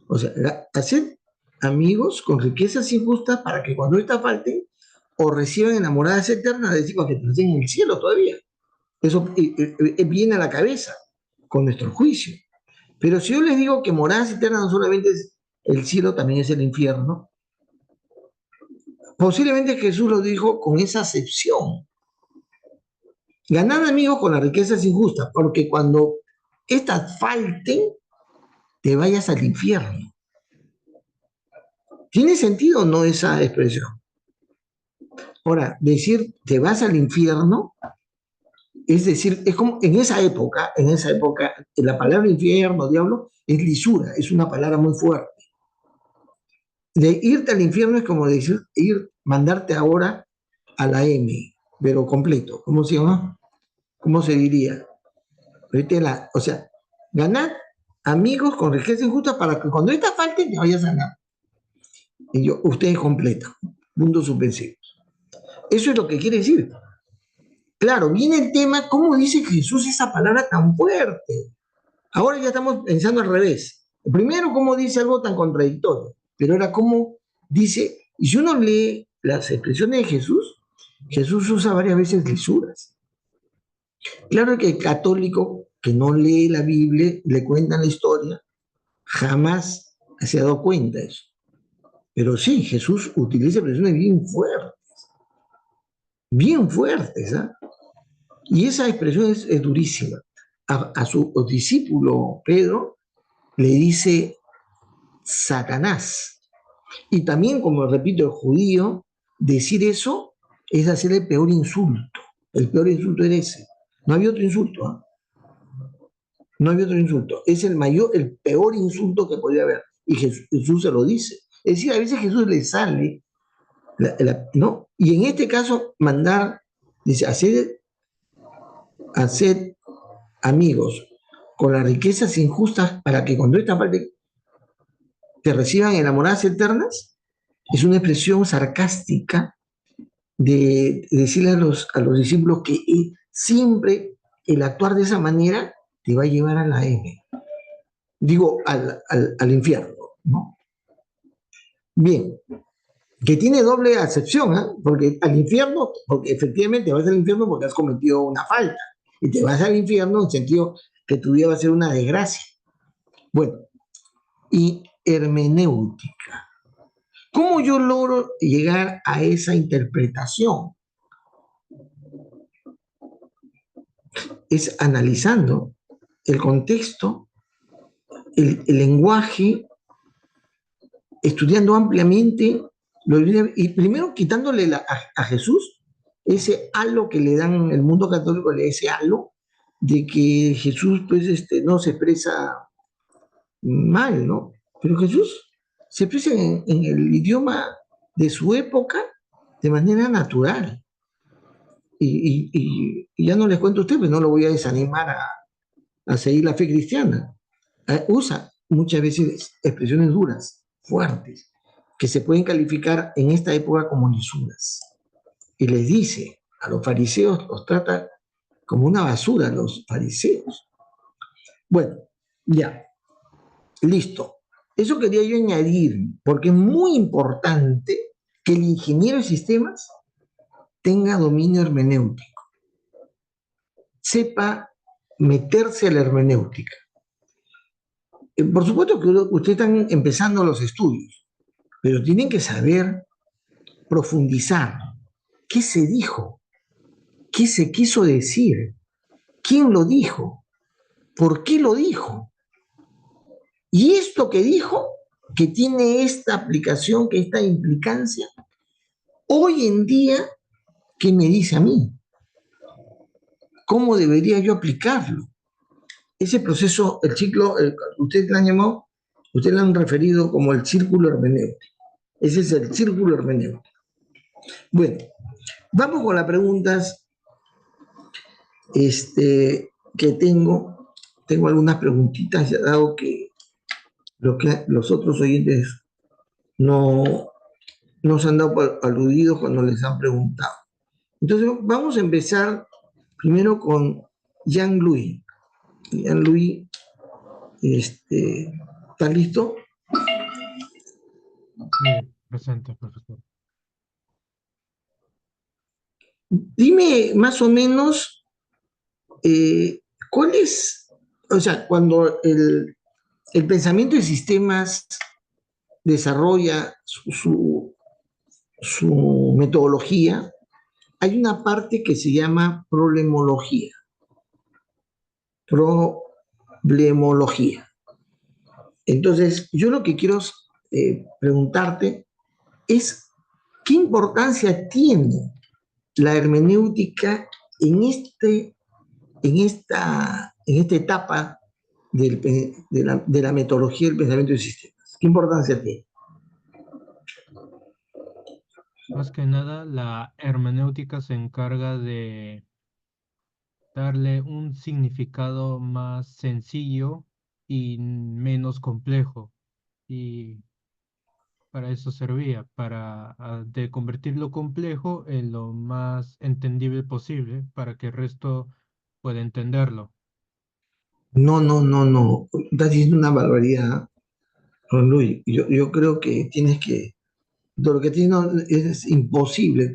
o sea, hacer amigos con riquezas injustas para que cuando éstas falten o reciban enamoradas eternas, es decir, para que estén en el cielo todavía. Eso viene a la cabeza con nuestro juicio. Pero si yo les digo que moradas eternas no solamente es el cielo, también es el infierno, posiblemente Jesús lo dijo con esa acepción. Ganar amigos con las riquezas injustas, porque cuando estas falten, te vayas al infierno. ¿Tiene sentido o no esa expresión? Ahora, decir te vas al infierno Es decir, es como en esa época, la palabra infierno, diablo, es lisura, es una palabra muy fuerte. De irte al infierno es como decir, mandarte ahora a la M, pero completo. ¿Cómo se llama? ¿Cómo se diría? O sea, ganar amigos con riqueza injusta para que cuando esta falte te vayas a ganar. Y yo, ustedes completan. Puntos suspensivos. Eso es lo que quiere decir. Claro, viene el tema, ¿cómo dice Jesús esa palabra tan fuerte? Ahora ya estamos pensando al revés. Primero, ¿cómo dice algo tan contradictorio? Pero ahora, ¿cómo dice? Y si uno lee las expresiones de Jesús, Jesús usa varias veces lisuras. Claro que el católico que no lee la Biblia, le cuentan la historia, jamás se ha dado cuenta de eso. Pero sí, Jesús utiliza expresiones bien fuertes, ¿eh? Y esa expresión es durísima. A su discípulo Pedro le dice Satanás. Y también, como repito, el judío, decir eso es hacer el peor insulto. El peor insulto era ese. No había otro insulto, ¿eh? No había otro insulto. Es el peor insulto que podía haber. Y Jesús se lo dice. Es decir, a veces a Jesús le sale, ¿no? Y en este caso, dice, hacer amigos con las riquezas injustas para que cuando esta parte te reciban enamoradas eternas, es una expresión sarcástica de decirle a los discípulos que siempre el actuar de esa manera te va a llevar a la M. Digo, al infierno, ¿no? Bien, que tiene doble acepción, ¿eh? Porque al infierno, porque efectivamente vas al infierno porque has cometido una falta, y te vas al infierno en el sentido que tu vida va a ser una desgracia. Bueno, y hermenéutica. ¿Cómo yo logro llegar a esa interpretación? Es analizando el contexto, el lenguaje, estudiando ampliamente, y primero quitándole a Jesús ese halo que le dan el mundo católico, ese halo de que Jesús pues no se expresa mal, ¿no? Pero Jesús se expresa en el idioma de su época de manera natural. Y ya no les cuento a ustedes, pues no lo voy a desanimar a seguir la fe cristiana. Usa muchas veces expresiones duras, fuertes, que se pueden calificar en esta época como lisuras. Y les dice a los fariseos, los trata como una basura los fariseos. Bueno, ya, listo. Eso quería yo añadir, porque es muy importante que el ingeniero de sistemas tenga dominio hermenéutico, sepa meterse a la hermenéutica. Por supuesto que ustedes están empezando los estudios, pero tienen que saber profundizar. ¿Qué se dijo? ¿Qué se quiso decir? ¿Quién lo dijo? ¿Por qué lo dijo? Y esto que dijo, que tiene esta aplicación, que esta implicancia, hoy en día, ¿qué me dice a mí? ¿Cómo debería yo aplicarlo? Ese proceso, el ciclo, ustedes lo han llamado, ustedes lo han referido como el círculo hermenéutico. Ese es el círculo hermenéutico. Bueno, vamos con las preguntas que tengo. Tengo algunas preguntitas, dado que los otros oyentes no se han dado aludidos cuando les han preguntado. Entonces, vamos a empezar primero con Jean-Louis. Jean-Louis, ¿está listo? Sí, presente, profesor. Dime más o menos cuál es, o sea, cuando el pensamiento de sistemas desarrolla su metodología, hay una parte que se llama problemología. Entonces, yo lo que quiero preguntarte es ¿qué importancia tiene la hermenéutica en este esta etapa de la metodología del pensamiento de sistemas? ¿Qué importancia tiene? Más que nada, la hermenéutica se encarga de darle un significado más sencillo y menos complejo. Y para eso servía, para de convertir lo complejo en lo más entendible posible, para que el resto pueda entenderlo. No, no, no, no. Estás diciendo una barbaridad, Ron Luis. Yo creo que de lo que tienes no, es imposible.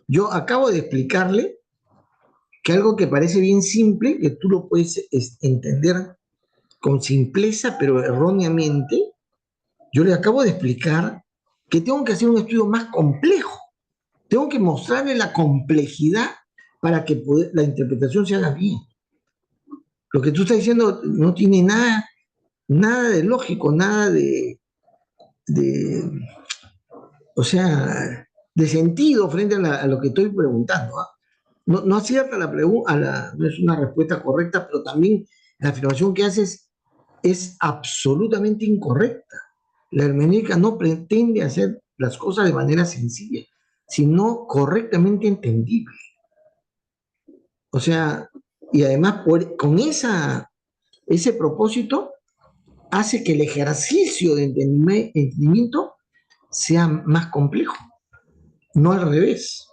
Yo acabo de explicarle que algo que parece bien simple, que tú lo puedes entender con simpleza, pero erróneamente, yo le acabo de explicar que tengo que hacer un estudio más complejo. Tengo que mostrarle la complejidad para que la interpretación se haga bien. Lo que tú estás diciendo no tiene nada de lógico, nada de o sea, de sentido frente a lo que estoy preguntando. ¿Ah? No, no acierta la pregunta, no es una respuesta correcta, pero también la afirmación que haces es absolutamente incorrecta. La hermenéutica no pretende hacer las cosas de manera sencilla, sino correctamente entendible. O sea, y además con ese propósito hace que el ejercicio de entendimiento sea más complejo, no al revés.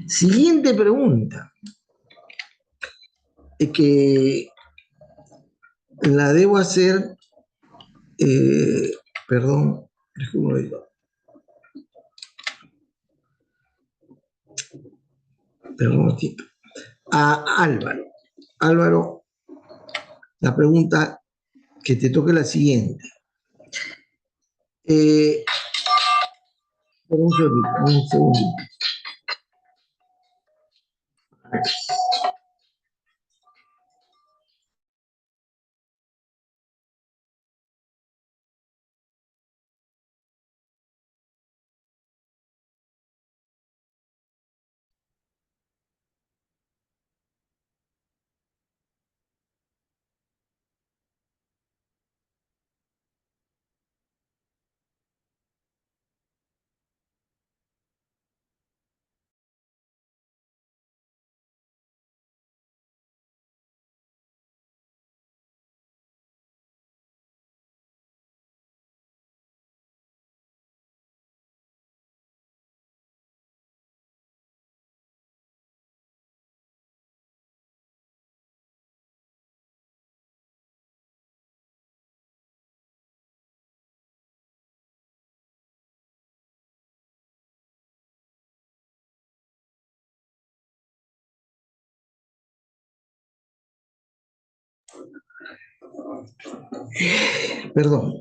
Siguiente pregunta, que la debo hacer, perdón, perdón, un momentito, a Álvaro. Álvaro, la pregunta que te toca es la siguiente. Un segundo. Perdón.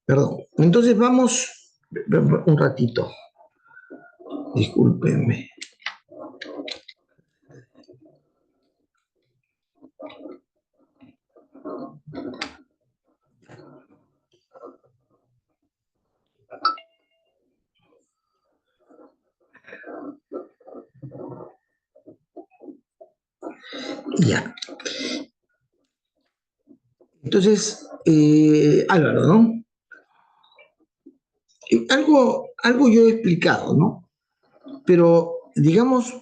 Perdón. Entonces vamos un ratito. Discúlpenme. Ya. Entonces, Álvaro, ¿no? algo yo he explicado, ¿no? Pero, digamos,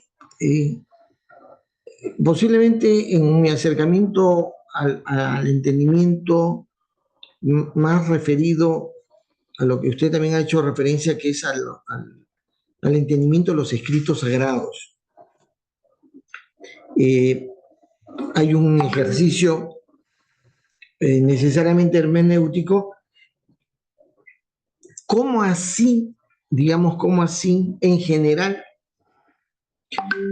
posiblemente en mi acercamiento al entendimiento más referido a lo que usted también ha hecho referencia, que es al entendimiento de los escritos sagrados. Hay un ejercicio necesariamente hermenéutico. ¿Cómo así, digamos, cómo así, en general,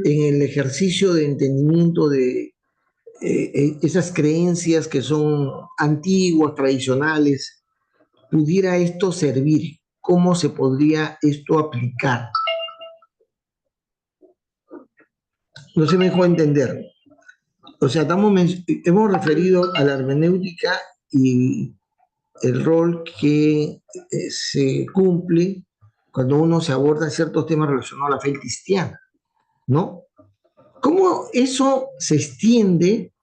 en el ejercicio de entendimiento de esas creencias que son antiguas, tradicionales, pudiera esto servir? ¿Cómo se podría esto aplicar? No se me dejó entender. O sea, hemos referido a la hermenéutica y el rol que se cumple cuando uno se aborda ciertos temas relacionados a la fe cristiana, ¿no? ¿Cómo eso se extiende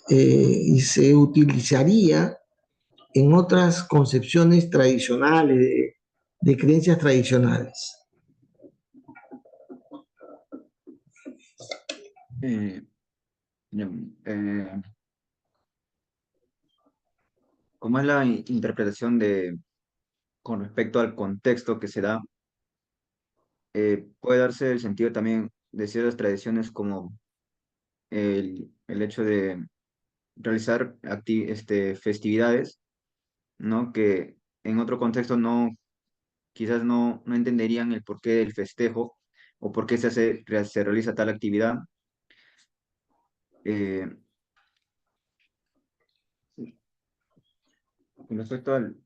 y se utilizaría en otras concepciones tradicionales, de creencias tradicionales? Eh, ¿Cómo es la interpretación con respecto al contexto que se da? Puede darse el sentido también de ciertas tradiciones como el hecho de realizar festividades, ¿no? Que en otro contexto quizás no entenderían el porqué del festejo o por qué se realiza tal actividad. Eh, con respecto al...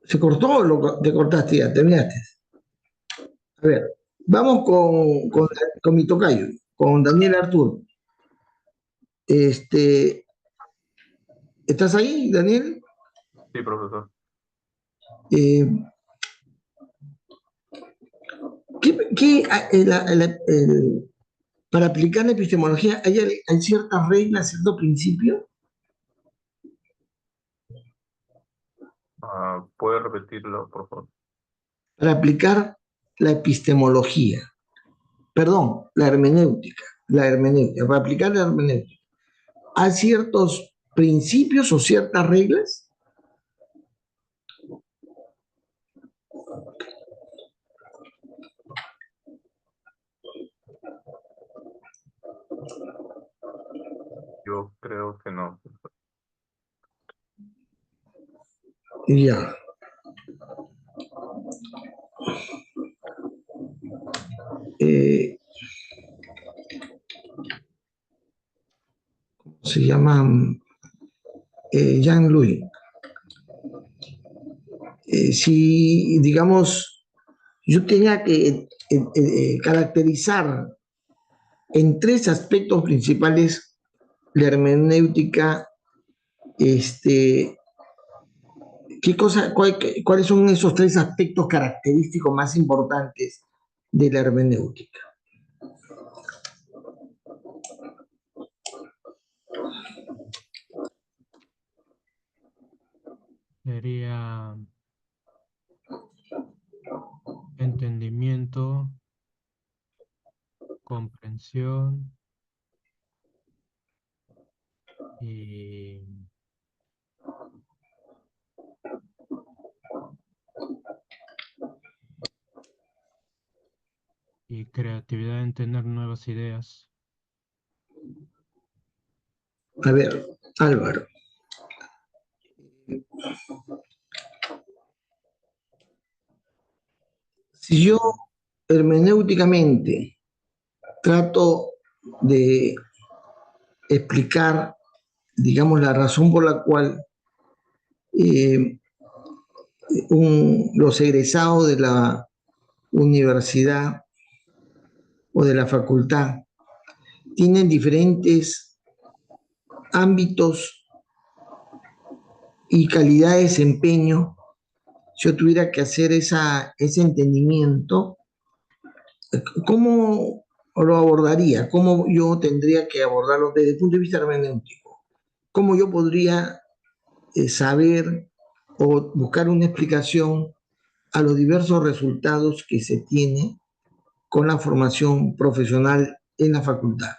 ¿Se cortó o te cortaste ya? ¿Terminaste? A ver, vamos con mi tocayo, con Daniel Artur. ¿Estás ahí, Daniel? Sí, profesor. Eh, para aplicar la epistemología, ¿hay ciertas reglas, cierto principio? ¿Puede repetirlo, por favor? Para aplicar la epistemología, perdón, la hermenéutica, para aplicar la hermenéutica, ¿hay ciertos principios o ciertas reglas? Yo creo que no. Ya. Se llama Jean-Louis. Si, digamos, yo tenga que caracterizar en tres aspectos principales la hermenéutica, ¿cuáles son esos tres aspectos característicos más importantes de la hermenéutica? Sería entendimiento, comprensión y creatividad en tener nuevas ideas. A ver, Álvaro. Si yo hermenéuticamente trato de explicar, digamos, la razón por la cual los egresados de la universidad o de la facultad tienen diferentes ámbitos y calidad de desempeño. Si yo tuviera que hacer ese entendimiento, ¿cómo o lo abordaría, cómo yo tendría que abordarlo desde el punto de vista hermenéutico, cómo yo podría saber o buscar una explicación a los diversos resultados que se tiene con la formación profesional en la facultad.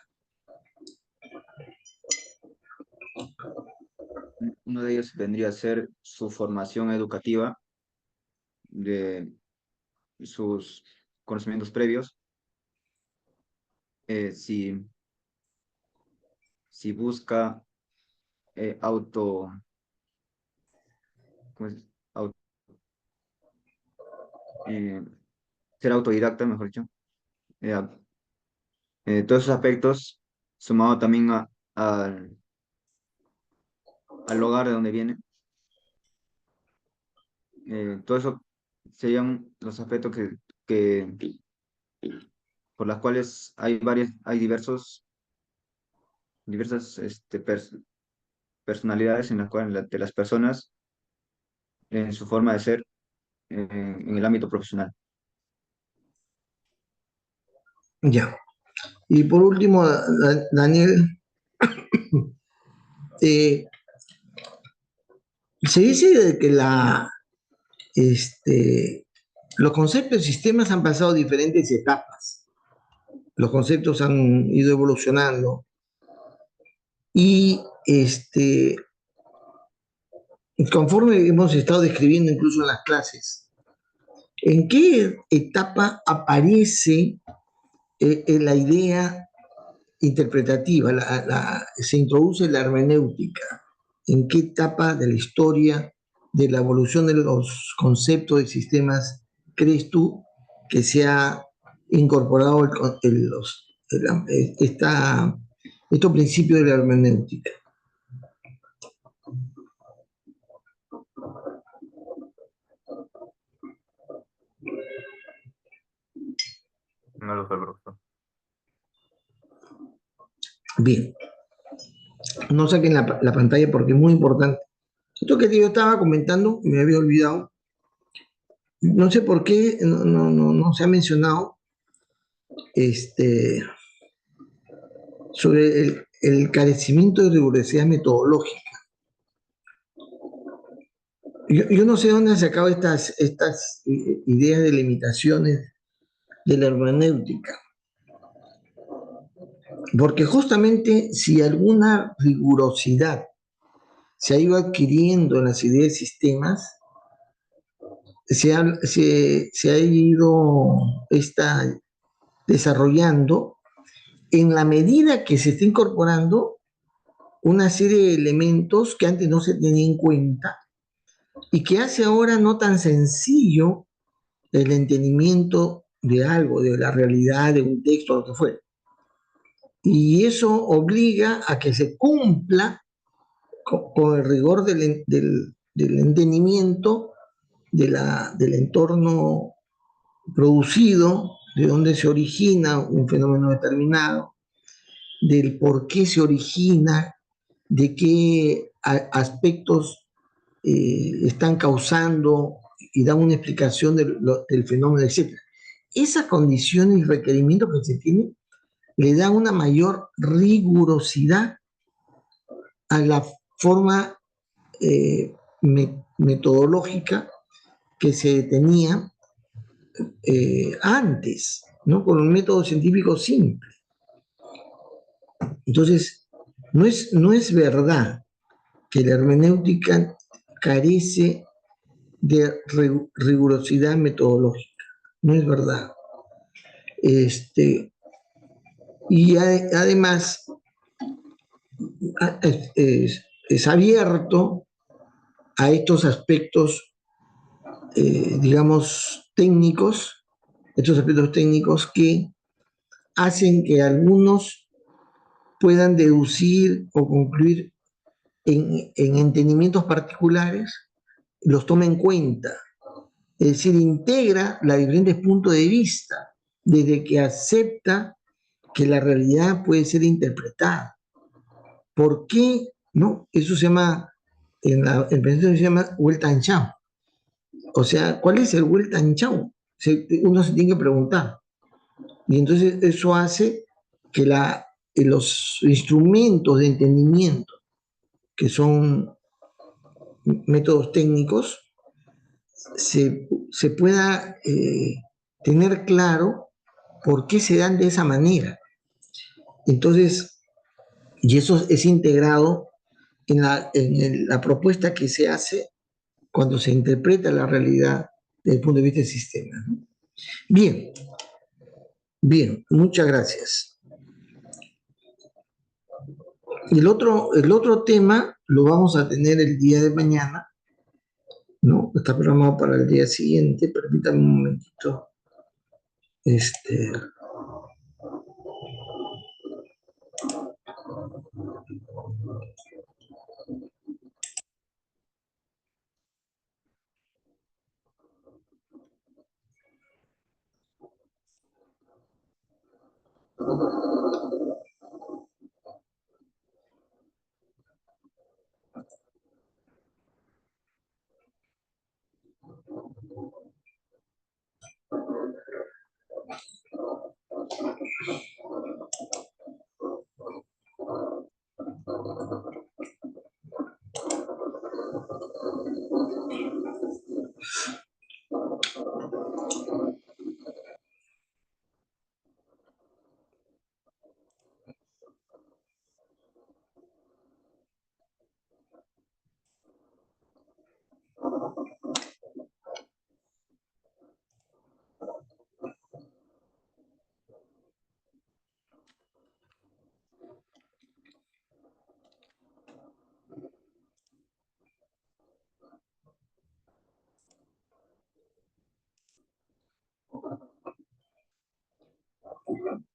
Uno de ellos vendría a ser su formación educativa, de sus conocimientos previos. Si busca ¿cómo es? Au- eh, ser autodidacta, mejor dicho. Eh, todos esos aspectos, sumado también al hogar de donde viene, todo eso serían los aspectos que por las cuales hay diversas personalidades en las cuales de las personas en su forma de ser en el ámbito profesional. Ya. Y por último, Daniel, se dice de que los conceptos de sistemas han pasado diferentes etapas. Los conceptos han ido evolucionando y conforme hemos estado describiendo incluso en las clases, ¿en qué etapa aparece la idea interpretativa, se introduce la hermenéutica? ¿En qué etapa de la historia de la evolución de los conceptos de sistemas crees tú que se ha incorporado estos principios de la hermenéutica? No lo sé, profesor. Bien, no saquen la pantalla porque es muy importante. Esto que yo estaba comentando, me había olvidado, no sé por qué no se ha mencionado sobre el carecimiento de rigurosidad metodológica. Yo no sé dónde han sacado estas ideas de limitaciones de la hermenéutica, porque justamente si alguna rigurosidad se ha ido adquiriendo en las ideas de sistemas, se ha ido desarrollando en la medida que se está incorporando una serie de elementos que antes no se tenían en cuenta y que hace ahora no tan sencillo el entendimiento de algo, de la realidad, de un texto, lo que fuera. Y eso obliga a que se cumpla con el rigor del entendimiento del entorno producido, de dónde se origina un fenómeno determinado, del por qué se origina, de qué aspectos están causando y dan una explicación del fenómeno, etc. Esas condiciones y requerimientos que se tienen le dan una mayor rigurosidad a la forma metodológica que se tenía antes, ¿no? Con un método científico simple. Entonces, no es verdad que la hermenéutica carece de rigurosidad metodológica. No es verdad. Y además es abierto a estos aspectos, digamos, técnicos, estos aspectos técnicos que hacen que algunos puedan deducir o concluir en entendimientos particulares, los toma en cuenta. Es decir, integra los diferentes puntos de vista, desde que acepta que la realidad puede ser interpretada. ¿Por qué? ¿No? Eso se llama, en pensamiento se llama Weltanschauung. O sea, ¿cuál es el Weltanschauung? Uno se tiene que preguntar. Y entonces eso hace que los instrumentos de entendimiento, que son métodos técnicos, se pueda tener claro por qué se dan de esa manera. Entonces, y eso es integrado en la propuesta que se hace cuando se interpreta la realidad desde el punto de vista del sistema, ¿no? Bien, bien, muchas gracias. El otro tema lo vamos a tener el día de mañana, ¿no? Está programado para el día siguiente. Permítame un momentito.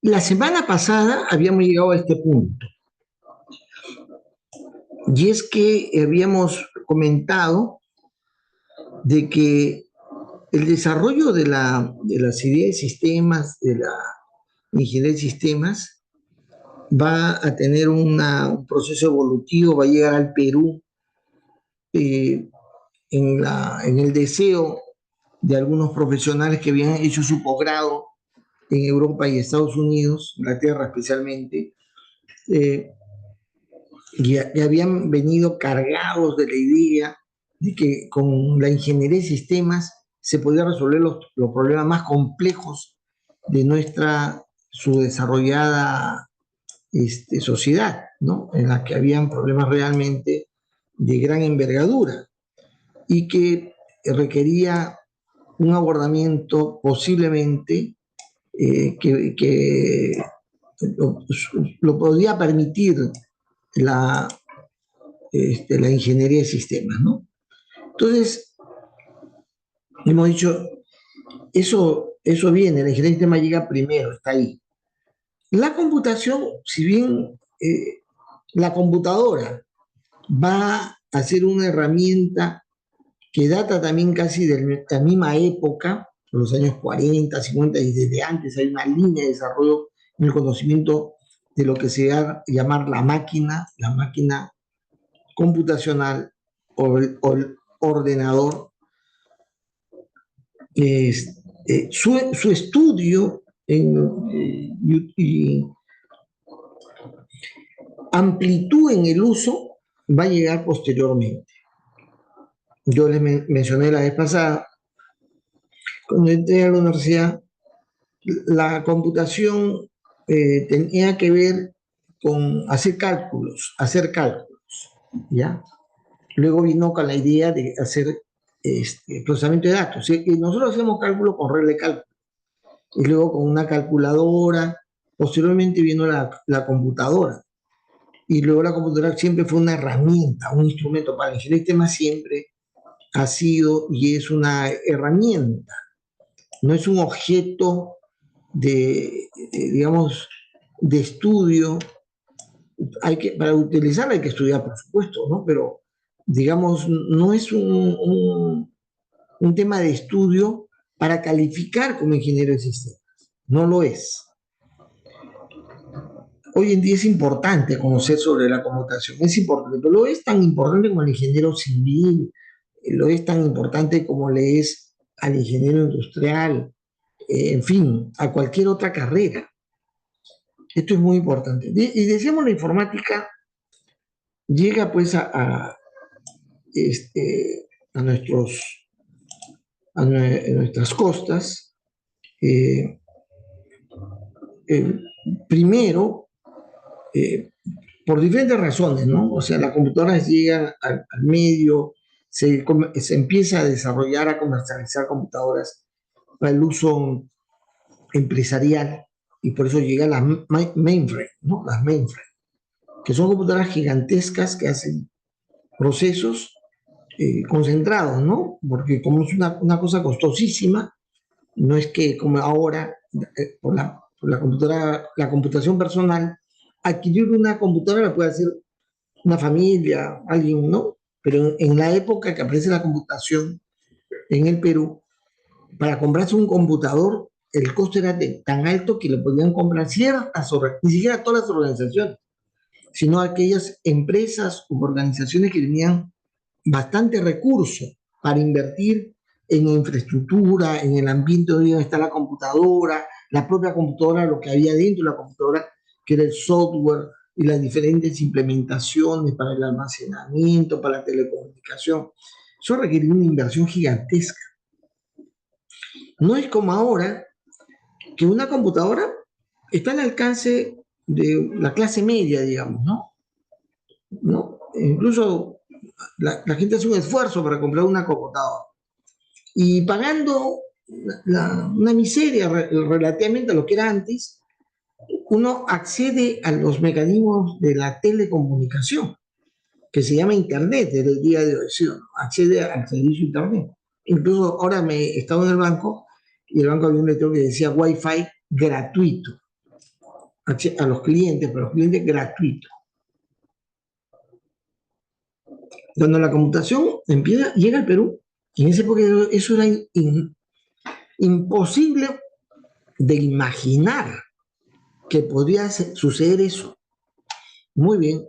La semana pasada habíamos llegado a este punto, y es que habíamos comentado de que el desarrollo de las ideas de sistemas, de la ingeniería de sistemas, va a tener un proceso evolutivo, va a llegar al Perú en el deseo de algunos profesionales que habían hecho su posgrado en Europa y Estados Unidos, Inglaterra especialmente, y habían venido cargados de la idea de que con la ingeniería de sistemas se podía resolver los problemas más complejos de nuestra subdesarrollada sociedad, ¿no? En la que habían problemas realmente de gran envergadura y que requería un abordamiento posiblemente que lo podía permitir la ingeniería de sistemas, ¿no? Entonces, hemos dicho, eso viene, la ingeniería de sistemas llega primero, está ahí. La computación, si bien la computadora va a ser una herramienta que data también casi de la misma época, los años 40, 50, y desde antes hay una línea de desarrollo en el conocimiento de lo que se va a llamar la máquina computacional o el ordenador. Su estudio y amplitud en el uso va a llegar posteriormente. Yo les mencioné la vez pasada, cuando entré a la universidad, la computación tenía que ver con hacer cálculos, ¿ya? Luego vino con la idea de hacer procesamiento de datos. Nosotros hacemos cálculos con regla de cálculo, y luego con una calculadora. Posteriormente vino la computadora, y luego la computadora siempre fue una herramienta, un instrumento para el ingeniería de sistemas. Siempre ha sido y es una herramienta, no es un objeto digamos, de estudio. Para utilizarla hay que estudiar, por supuesto, ¿no? Pero, digamos, no es un tema de estudio para calificar como ingeniero de sistemas. No lo es. Hoy en día es importante conocer sobre la computación, es importante, pero lo es tan importante como el ingeniero civil, lo es tan importante como le es al ingeniero industrial, en fin, a cualquier otra carrera. Esto es muy importante. Y decíamos, la informática llega pues a nuestras costas, eh, eh, primero, por diferentes razones, ¿no? O sea, las computadoras llegan al medio, se empieza a desarrollar, a comercializar computadoras para el uso empresarial, y por eso llegan las mainframe, ¿no? Las mainframe, que son computadoras gigantescas que hacen procesos concentrados, ¿no? Porque como es una cosa costosísima, no es que como ahora, por la computación personal, adquirir una computadora la puede hacer una familia, alguien, ¿no? Pero en la época que aparece la computación en el Perú, para comprarse un computador, el costo era tan alto que lo podían comprar ciertas, ni siquiera todas las organizaciones, sino aquellas empresas u organizaciones que tenían bastante recursos para invertir en infraestructura, en el ambiente donde está la computadora, la propia computadora, lo que había dentro de la computadora, que era el software y las diferentes implementaciones para el almacenamiento, para la telecomunicación. Eso requería una inversión gigantesca. No es como ahora, que una computadora está al alcance de la clase media, digamos, ¿no? Incluso la gente hace un esfuerzo para comprar una computadora. Y pagando una miseria relativamente a lo que era antes, uno accede a los mecanismos de la telecomunicación, que se llama Internet desde el día de hoy, ¿sí? Accede al servicio Internet. Incluso ahora estaba en el banco y el banco había un letrero que decía Wi-Fi gratuito a los clientes, pero los clientes gratuitos. Cuando la computación llega al Perú, en esa época eso era imposible de imaginar que podría suceder eso. Muy bien.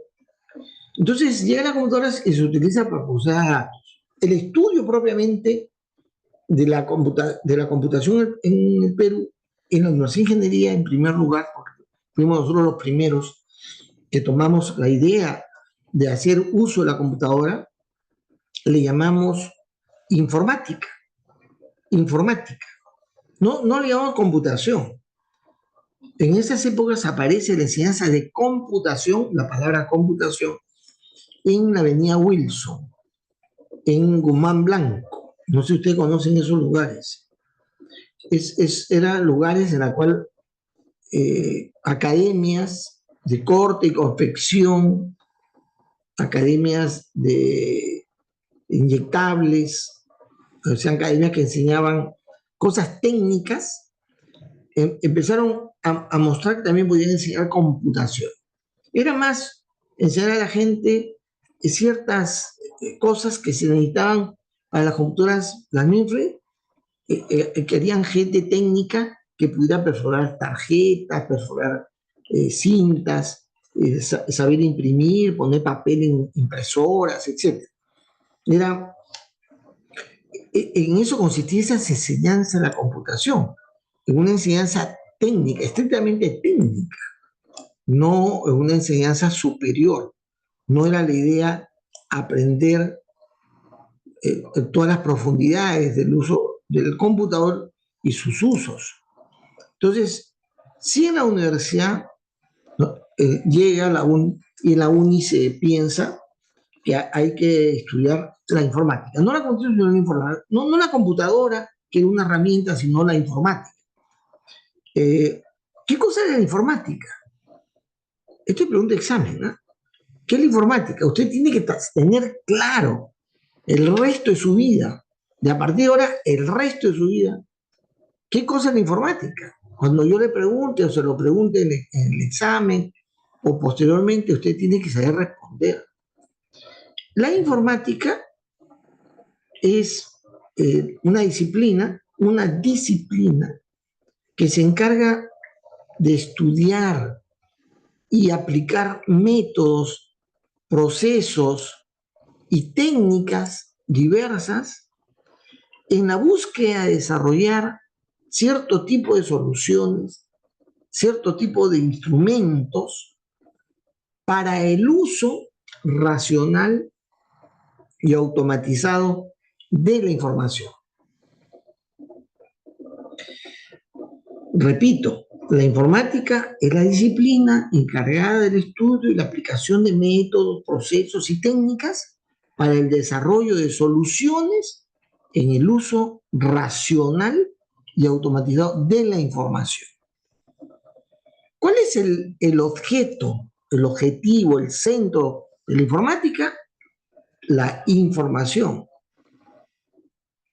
Entonces llega la computadora y se utiliza para procesar datos. El estudio propiamente de la computación en el Perú, en la Universidad de Ingeniería, en primer lugar, porque fuimos nosotros los primeros que tomamos la idea de hacer uso de la computadora, le llamamos informática. Informática. No le llamamos computación. En esas épocas aparece la enseñanza de computación, la palabra computación, en la avenida Wilson, en Guzmán Blanco. No sé si ustedes conocen esos lugares. Eran lugares en los cuales academias de corte y confección, academias de inyectables, o sea, academias que enseñaban cosas técnicas, empezaron a mostrar que también podían enseñar computación. Era más enseñar a la gente ciertas cosas que se necesitaban para las computadoras, las mainframe, querían gente técnica que pudiera perforar tarjetas, perforar cintas, saber imprimir, poner papel en impresoras, etc. En eso consistía esa enseñanza de la computación, en una enseñanza técnica, estrictamente técnica, no en una enseñanza superior. No era la idea aprender todas las profundidades del uso del computador y sus usos. Entonces, si en la universidad llega y en la uni se piensa que hay que estudiar la informática, no la construcción de la informática, no la computadora, que es una herramienta, sino la informática. ¿Qué cosa es la informática? Esto es pregunta de examen, ¿no? ¿Qué es la informática? Usted tiene que tener claro el resto de su vida, de a partir de ahora, el resto de su vida, ¿qué cosa es la informática? Cuando yo le pregunte o se lo pregunte en el examen o posteriormente, usted tiene que saber responder. La informática es una disciplina que se encarga de estudiar y aplicar métodos, procesos y técnicas diversas en la búsqueda de desarrollar cierto tipo de soluciones, cierto tipo de instrumentos para el uso racional y automatizado de la información. Repito, la informática es la disciplina encargada del estudio y la aplicación de métodos, procesos y técnicas para el desarrollo de soluciones en el uso racional y automatizado de la información. ¿Cuál es el objeto, el objetivo, el centro de la informática? La información,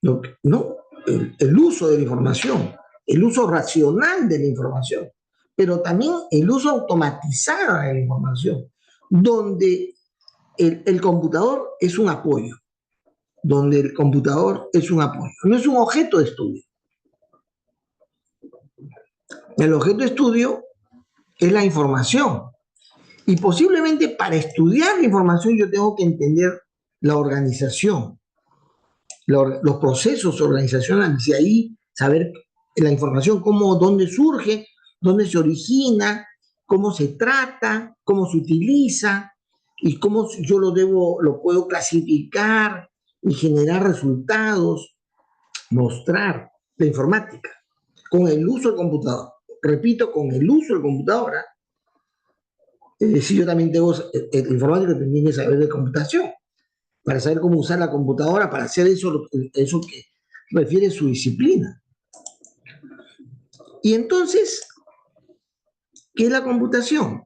¿no? El uso de la información, el uso racional de la información, pero también el uso automatizado de la información, donde el computador es un apoyo, donde el computador es un apoyo, no es un objeto de estudio. El objeto de estudio es la información, y posiblemente para estudiar la información yo tengo que entender la organización, los procesos organizacionales, y ahí saber la información, cómo, dónde surge, dónde se origina, cómo se trata, cómo se utiliza, y cómo yo lo puedo clasificar y generar resultados, mostrar la informática con el uso del computador. Repito, con el uso del computador. Es decir, yo también tengo, el informático también que saber de computación, para saber cómo usar la computadora, para hacer eso que refiere su disciplina. Y entonces, ¿qué es la computación?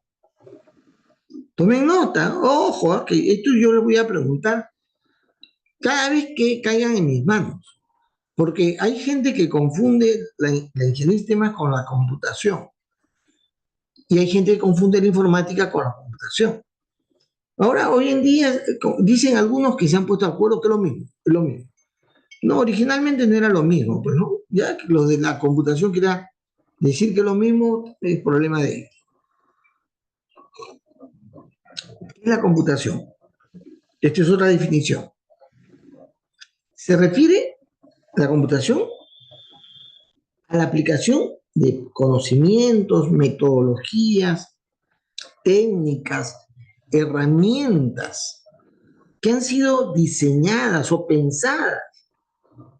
Tomen nota, ojo, que esto yo les voy a preguntar cada vez que caigan en mis manos, porque hay gente que confunde la ingeniería de sistemas con la computación, y hay gente que confunde la informática con la computación. Ahora, hoy en día, dicen algunos que se han puesto de acuerdo que es lo mismo. No, originalmente no era lo mismo, pues, ¿no? Ya que los de la computación querían decir que es lo mismo, es problema de ellos. ¿Qué es la computación? Esta es otra definición. Se refiere a la computación a la aplicación de conocimientos, metodologías, técnicas, herramientas que han sido diseñadas o pensadas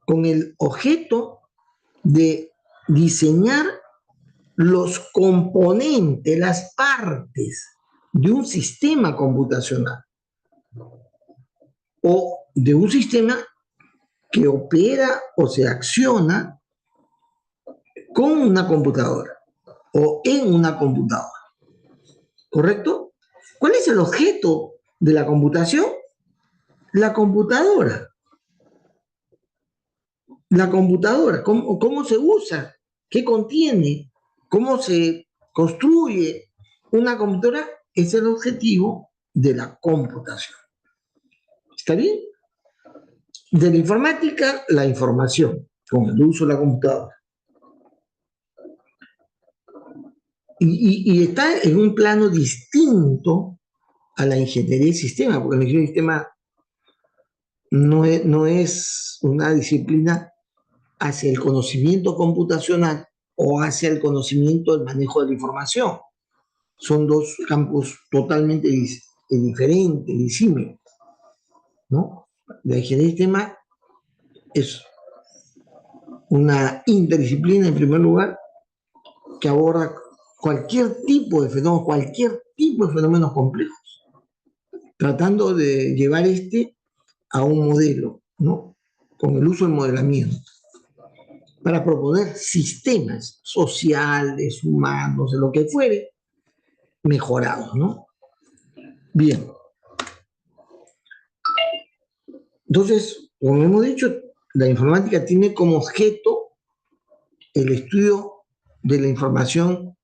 con el objeto de diseñar los componentes, las partes de un sistema computacional o de un sistema que opera o se acciona con una computadora o en una computadora. ¿Correcto? ¿Cuál es el objeto de la computación? La computadora. La computadora, ¿cómo se usa? ¿Qué contiene? ¿Cómo se construye una computadora? Es el objetivo de la computación. ¿Está bien? De la informática, la información, con el uso de la computadora. Y está en un plano distinto a la ingeniería de sistemas, porque la ingeniería de sistemas no es una disciplina hacia el conocimiento computacional o hacia el conocimiento del manejo de la información. Son dos campos totalmente diferentes, disímiles, ¿no? La ingeniería de sistemas es una interdisciplina, en primer lugar, que aborda cualquier tipo de fenómenos complejos, tratando de llevar a un modelo, ¿no? Con el uso del modelamiento, para proponer sistemas sociales, humanos, de lo que fuere, mejorados, ¿no? Bien. Entonces, como hemos dicho, la informática tiene como objeto el estudio de la información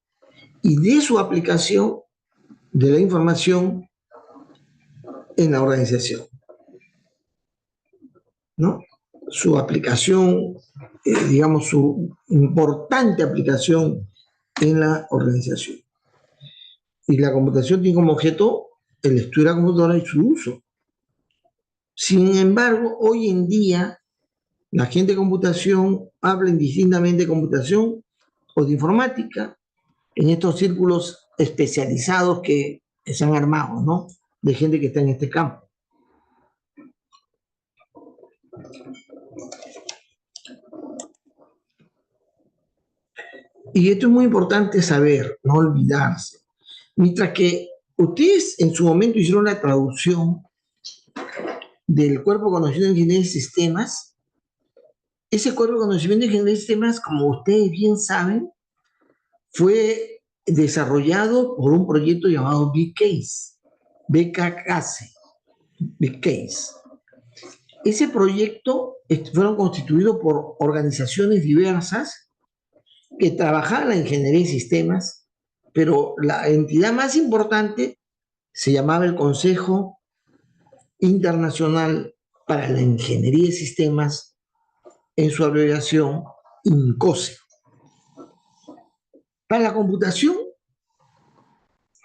y de su aplicación de la información en la organización, ¿no? Su aplicación, digamos, su importante aplicación en la organización. Y la computación tiene como objeto el estudio de la computadora y su uso. Sin embargo, hoy en día La gente de computación habla indistintamente de computación o de informática en estos círculos especializados que se han armado, ¿no? De gente que está en este campo. Y esto es muy importante saber, no olvidarse. Mientras que ustedes en su momento hicieron la traducción del cuerpo de conocimiento de ingeniería de sistemas, ese cuerpo de conocimiento de ingeniería de sistemas, como ustedes bien saben, fue desarrollado por un proyecto llamado Big Case, BKCase, Big Case. Ese proyecto fueron constituidos por organizaciones diversas que trabajaban en ingeniería de sistemas, pero la entidad más importante se llamaba el Consejo Internacional para la Ingeniería de Sistemas, en su abreviación INCOSE. Para la computación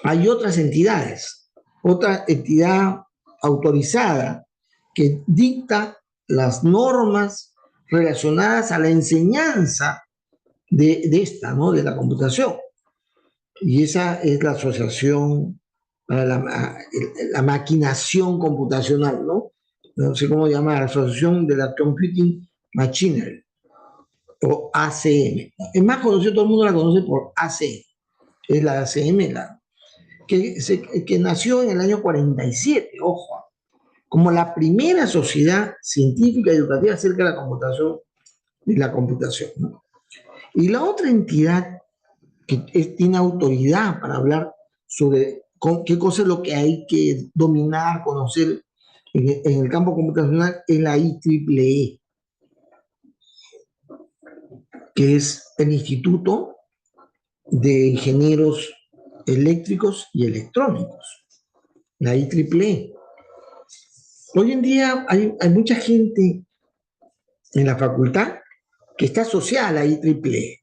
hay otras entidades, otra entidad autorizada que dicta las normas relacionadas a la enseñanza de esta, ¿no? De la computación. Y esa es la Asociación para la Maquinación Computacional, ¿no? No sé cómo llamar, Asociación de la Computing Machinery, o ACM. Es más conocido, todo el mundo la conoce por ACM. Es la ACM, que nació en el año 47, ojo, como la primera sociedad científica y educativa acerca de la computación y la computación, ¿no? Y la otra entidad que tiene autoridad para hablar sobre qué cosa es lo que hay que dominar, conocer en el campo computacional es la IEEE, que es el Instituto de Ingenieros Eléctricos y Electrónicos, la IEEE. Hoy en día hay mucha gente en la facultad que está asociada a la IEEE.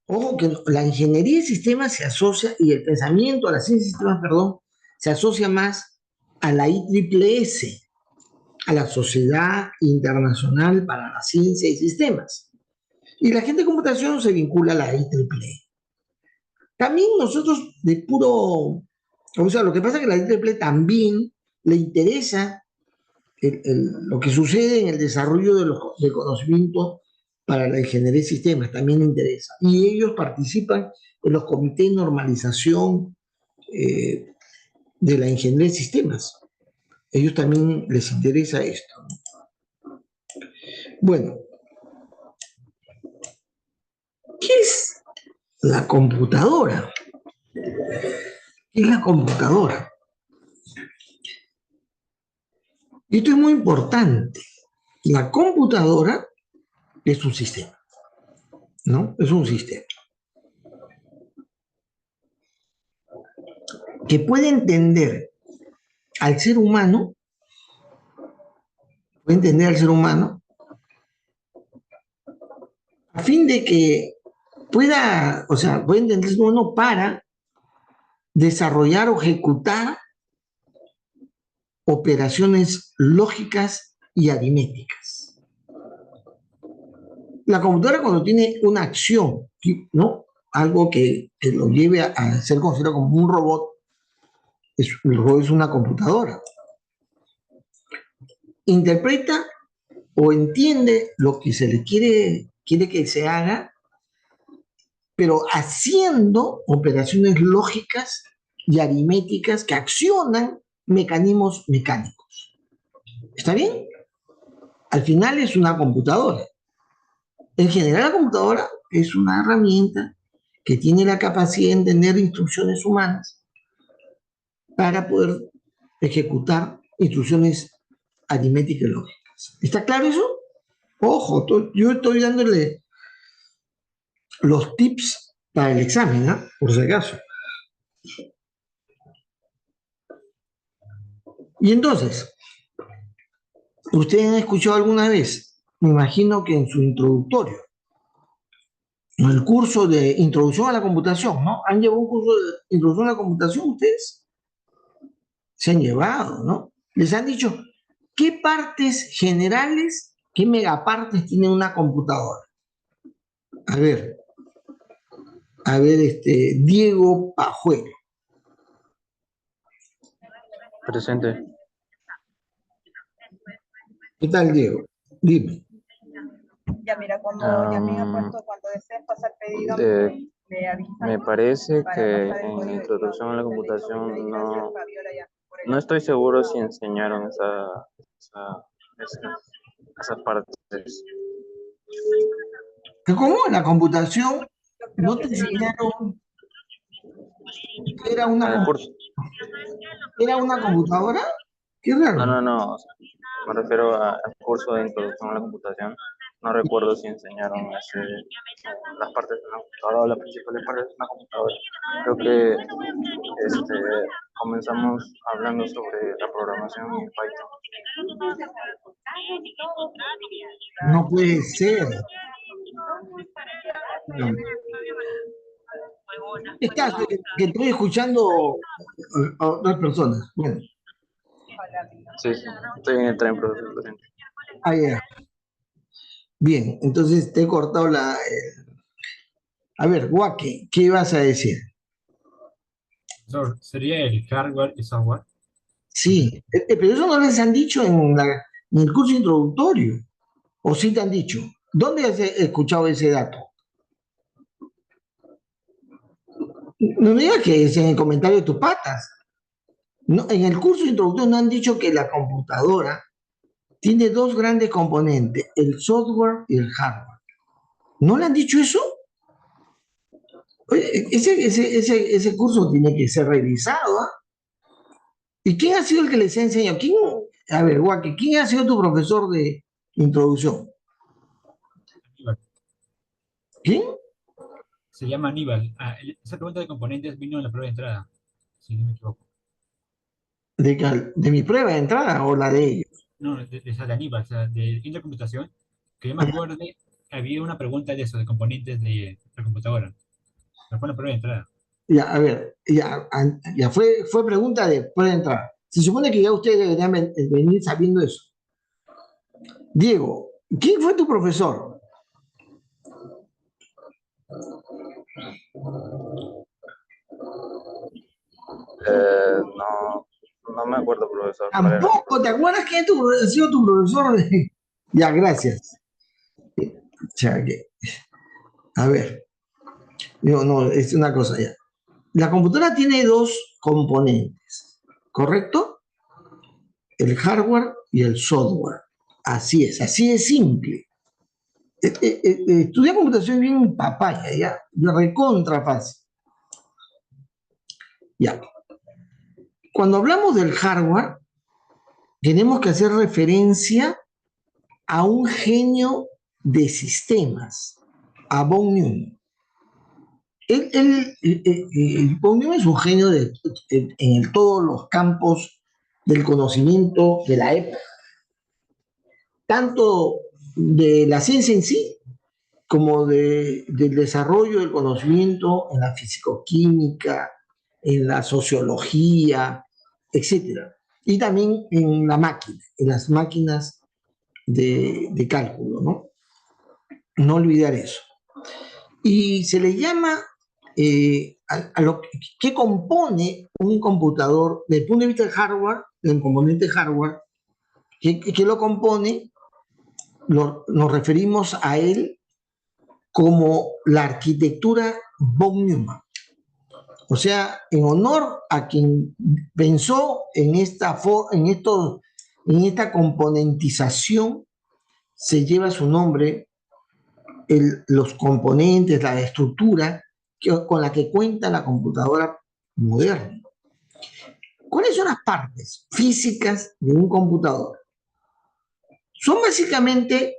Ojo que la ingeniería de sistemas se asocia, y el pensamiento, la ciencia de sistemas, perdón, se asocia más a la IEEE, a la Sociedad Internacional para la Ciencia y Sistemas. Y la gente de computación se vincula a la IEEE. También nosotros de puro, o sea, lo que pasa es que a la IEEE también le interesa lo que sucede en el desarrollo del conocimiento para la ingeniería de sistemas, también le interesa. Y ellos participan en los comités de normalización de la ingeniería de sistemas. Ellos también les interesa esto. Bueno, ¿qué es la computadora? ¿Qué es la computadora? Y esto es muy importante. La computadora es un sistema, ¿no? Es un sistema que puede entender al ser humano, a fin de que pueda, o sea, puede entender al ser humano para desarrollar o ejecutar operaciones lógicas y aritméticas. La computadora, cuando tiene una acción, ¿no? Algo que lo lleve a ser considerado como un robot, el robot es una computadora. Interpreta o entiende lo que se le quiere que se haga, pero haciendo operaciones lógicas y aritméticas que accionan mecanismos mecánicos. ¿Está bien? Al final es una computadora. En general, la computadora es una herramienta que tiene la capacidad de entender instrucciones humanas para poder ejecutar instrucciones aritméticas y lógicas. ¿Está claro eso? Ojo, yo estoy dándole los tips para el examen, ¿eh? Por si acaso. Y entonces, ¿ustedes han escuchado alguna vez? Me imagino que en su introductorio, en el curso de introducción a la computación, ¿no? ¿Han llevado un curso de introducción a la computación ustedes? Se han llevado, ¿no? Les han dicho, ¿qué partes generales ¿Qué megapartes tiene una computadora? A ver, Diego Pajuelo. Presente. ¿Qué tal, Diego? Dime. Ya mira, cuando ya me ha puesto, cuando desees pasar pedido, me avisas. Me parece para que pasar el en código de introducción a la pedido. computación Ahí gracias, Fabiola, ya, por el no estoy apoyo. seguro si enseñaron esas partes. ¿Cómo? La computación Yo creo no te que sí. enseñaron que era En el curso. ¿Era una computadora? Qué raro. No. O sea, me refiero al curso de introducción a la computación. No recuerdo si enseñaron las partes de una computadora o las principales partes de una computadora. Creo que comenzamos hablando sobre la programación en Python. No puede ser. No. Estás, que estoy escuchando a otras personas. Bueno, Sí, estoy en el tren, profesor. Lo siento. ya. Bien, entonces te he cortado la... A ver, Guaque, ¿qué ibas a decir? ¿Sería el hardware y software? Sí, pero eso no les han dicho en el curso introductorio. ¿O sí te han dicho? ¿Dónde has escuchado ese dato? No me digas que es en el comentario de tus patas. No, en el curso introductorio no han dicho que la computadora tiene dos grandes componentes, el software y el hardware. ¿No le han dicho eso? Oye, ese curso tiene que ser revisado, ¿ah? ¿Y quién ha sido el que les ha enseñado? A ver, Guaque, ¿quién ha sido tu profesor de introducción? ¿Quién? Se llama Aníbal. Esa pregunta de componentes vino en la prueba de entrada, si no me equivoco. ¿De mi prueba de entrada o la de ellos? No, de Aníbal, o sea, de intercomputación, que yo me acuerdo, había una pregunta de eso, de componentes de la computadora. No fue en la prueba de entrada. Ya, a ver, ya fue pregunta de prueba de entrada. Se supone que ya ustedes deberían venir sabiendo eso. Diego, ¿quién fue tu profesor? No me acuerdo, profesor. Tampoco, ¿te acuerdas quién ha sido tu profesor? Ya, gracias. A ver, no, es una cosa ya. La computadora tiene dos componentes, ¿correcto? El hardware y el software. Así es simple. Estudiar computación es bien papaya, ya, recontra fácil. Ya. Cuando hablamos del hardware, tenemos que hacer referencia a un genio de sistemas, a von Neumann. Von Neumann es un genio en todos los campos del conocimiento de la época, tanto de la ciencia en sí, como del desarrollo del conocimiento en la fisicoquímica, en la sociología, etc. Y también en la máquina, en las máquinas de cálculo, ¿no? No olvidar eso. Y se le llama a lo que compone un computador, desde el punto de vista del hardware, del componente hardware, que lo compone, nos referimos a él como la arquitectura von Neumann. O sea, en honor a quien pensó en esta componentización, se lleva su nombre los componentes, la estructura con la que cuenta la computadora moderna. ¿Cuáles son las partes físicas de un computador? Son básicamente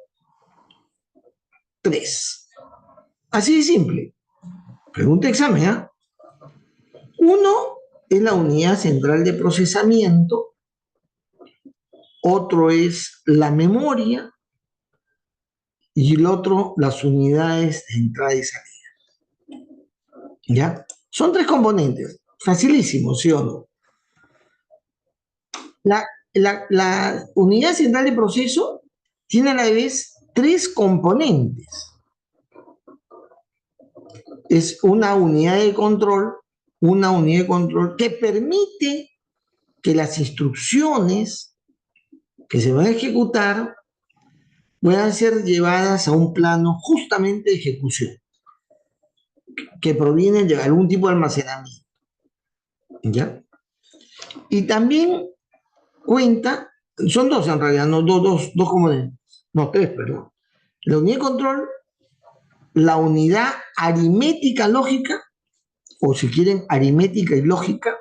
tres. Así de simple. Pregunta examen, ¿eh? Uno es la unidad central de procesamiento, otro es la memoria y el otro las unidades de entrada y salida. ¿Ya? Son tres componentes. Facilísimo, ¿sí o no? La unidad central de proceso tiene a la vez tres componentes. Es una unidad de control que permite que las instrucciones que se van a ejecutar puedan ser llevadas a un plano justamente de ejecución, que provienen de algún tipo de almacenamiento. ¿Ya? Y también cuenta, son dos en realidad, no dos componentes, no tres, perdón. La unidad de control, la unidad aritmética lógica, o si quieren, aritmética y lógica,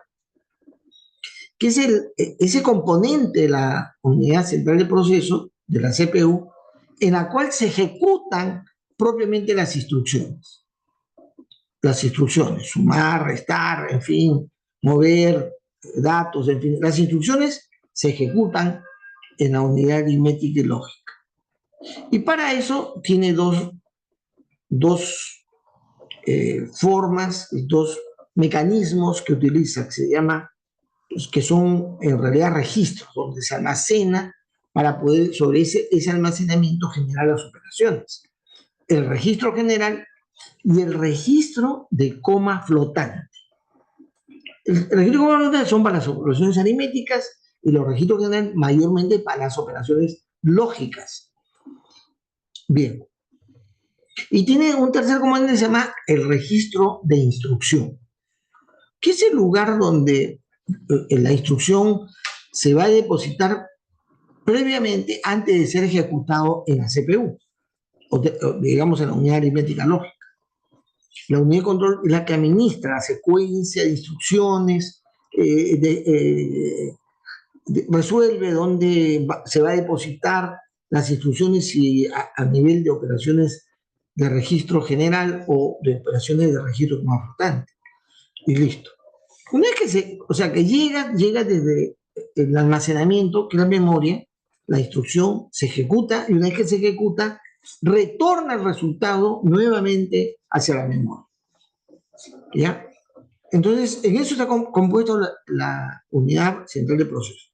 que es ese componente de la unidad central de proceso, de la CPU, en la cual se ejecutan propiamente las instrucciones. Las instrucciones, sumar, restar, en fin, mover datos, en fin. Las instrucciones se ejecutan en la unidad aritmética y lógica. Y para eso tiene dos formas, dos mecanismos que utiliza, que se llama, que son en realidad registros, donde se almacena para poder sobre ese almacenamiento generar las operaciones. El registro general y el registro de coma flotante. El registro de coma flotante son para las operaciones aritméticas y los registros generales mayormente para las operaciones lógicas. Bien. Y tiene un tercer componente que se llama el registro de instrucción, que es el lugar donde la instrucción se va a depositar previamente antes de ser ejecutado en la CPU, o digamos en la unidad aritmética lógica. La unidad de control es la que administra la secuencia de instrucciones, resuelve dónde se va a depositar las instrucciones y a nivel de operaciones de registro general o de operaciones de registro como flotante. Y listo. Una vez que llega desde el almacenamiento, que es la memoria, la instrucción se ejecuta y una vez que se ejecuta, retorna el resultado nuevamente hacia la memoria. ¿Ya? Entonces, en eso está compuesto la unidad central de proceso.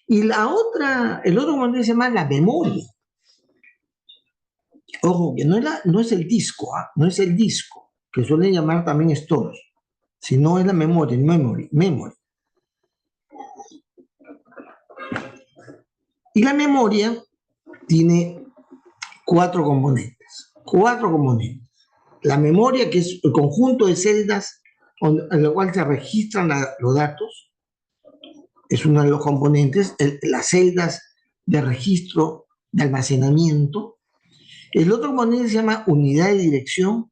Y el otro componente se llama la memoria. Ojo, que no es el disco, no es el disco, que suelen llamar también storage, sino es la memoria, memory. Y la memoria tiene cuatro componentes. La memoria, que es el conjunto de celdas en la cual se registran los datos, es uno de los componentes. Las celdas de registro de almacenamiento. El otro componente se llama unidad de dirección,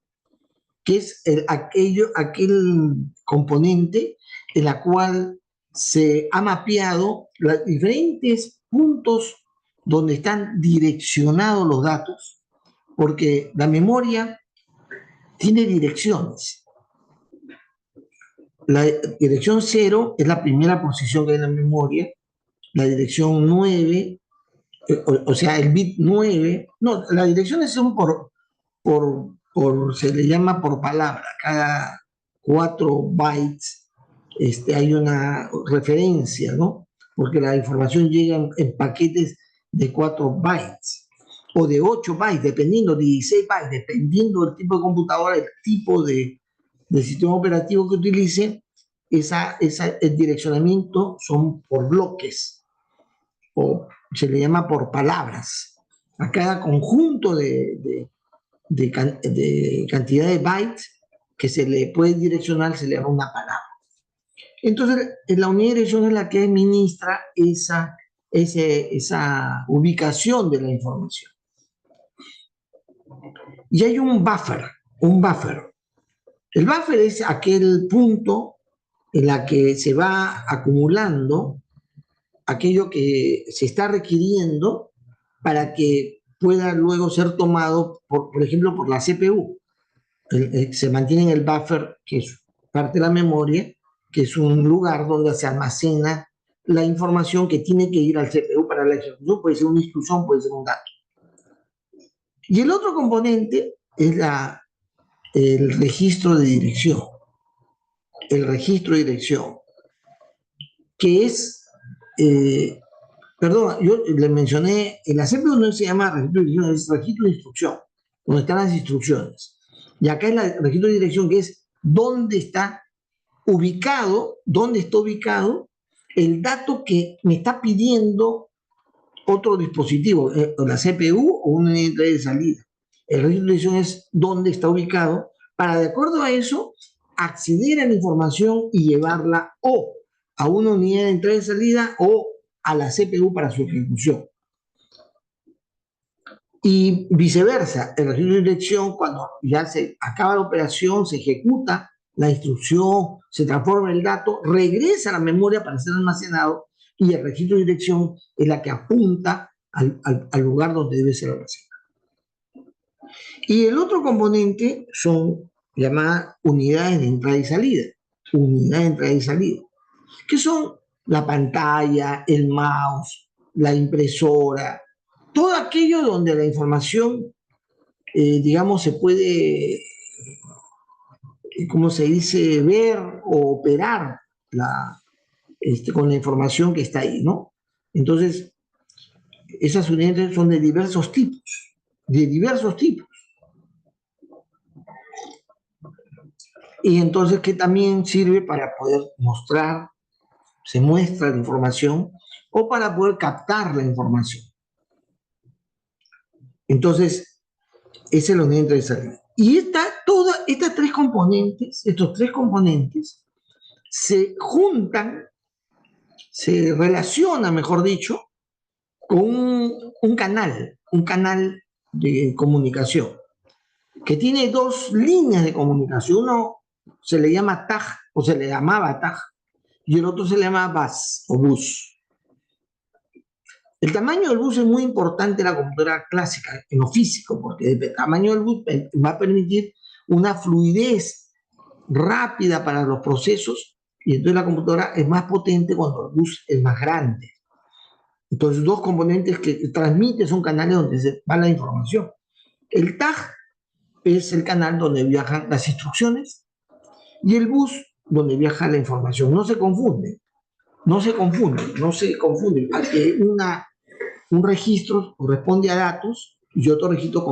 que es aquel componente en la cual se ha mapeado los diferentes puntos donde están direccionados los datos, porque la memoria tiene direcciones. La dirección 0 es la primera posición que hay en la memoria, la dirección 9, o sea, el bit 9, no, las direcciones son se le llama por palabra, cada 4 bytes hay una referencia, ¿no? Porque la información llega en paquetes de 4 bytes o de 8 bytes, dependiendo, de 16 bytes, dependiendo del tipo de computadora, el tipo de sistema operativo que utilice, el direccionamiento son por bloques o se le llama por palabras. A cada conjunto de cantidad de bytes que se le puede direccionar se le llama una palabra. Entonces, la unidad de dirección es la que administra esa ubicación de la información. Y hay un buffer. El buffer es aquel punto en la que se va acumulando aquello que se está requiriendo para que pueda luego ser tomado, por ejemplo, por la CPU. Se mantiene en el buffer, que es parte de la memoria, que es un lugar donde se almacena la información que tiene que ir al CPU para la ejecución. Puede ser una instrucción, puede ser un dato. Y el otro componente es el registro de dirección. El registro de dirección, que es Perdón, yo le mencioné, en la CPU no se llama registro de dirección, es registro de instrucción, donde están las instrucciones. Y acá es el registro de dirección, que es dónde está ubicado el dato que me está pidiendo otro dispositivo, la CPU o una unidad de entrada y de salida. El registro de dirección es dónde está ubicado, para de acuerdo a eso acceder a la información y llevarla o a una unidad de entrada y salida o a la CPU para su ejecución. Y viceversa, el registro de dirección, cuando ya se acaba la operación, se ejecuta la instrucción, se transforma el dato, regresa a la memoria para ser almacenado, y el registro de dirección es la que apunta al lugar donde debe ser almacenado. Y el otro componente son llamadas unidades de entrada y salida. Unidades de entrada y salida, que son la pantalla, el mouse, la impresora, todo aquello donde la información, digamos, se puede, ¿cómo se dice?, ver o operar con la información que está ahí, ¿no? Entonces, esas unidades son de diversos tipos, Y entonces, que también sirve para poder mostrar, se muestra la información, o para poder captar la información. Entonces, esa es la unidad de entrada y salida. Y estos tres componentes se juntan, se relacionan, mejor dicho, con un canal de comunicación, que tiene dos líneas de comunicación. Uno se le llama tag, o se le llamaba tag, y el otro se le llama bus o bus. El tamaño del bus es muy importante en la computadora clásica, en lo físico, porque el tamaño del bus va a permitir una fluidez rápida para los procesos, y entonces la computadora es más potente cuando el bus es más grande. Entonces, dos componentes que transmiten son canales donde se va la información. El tag es el canal donde viajan las instrucciones, y el bus donde viaja la información. No se confunde, porque un registro corresponde a datos y otro registro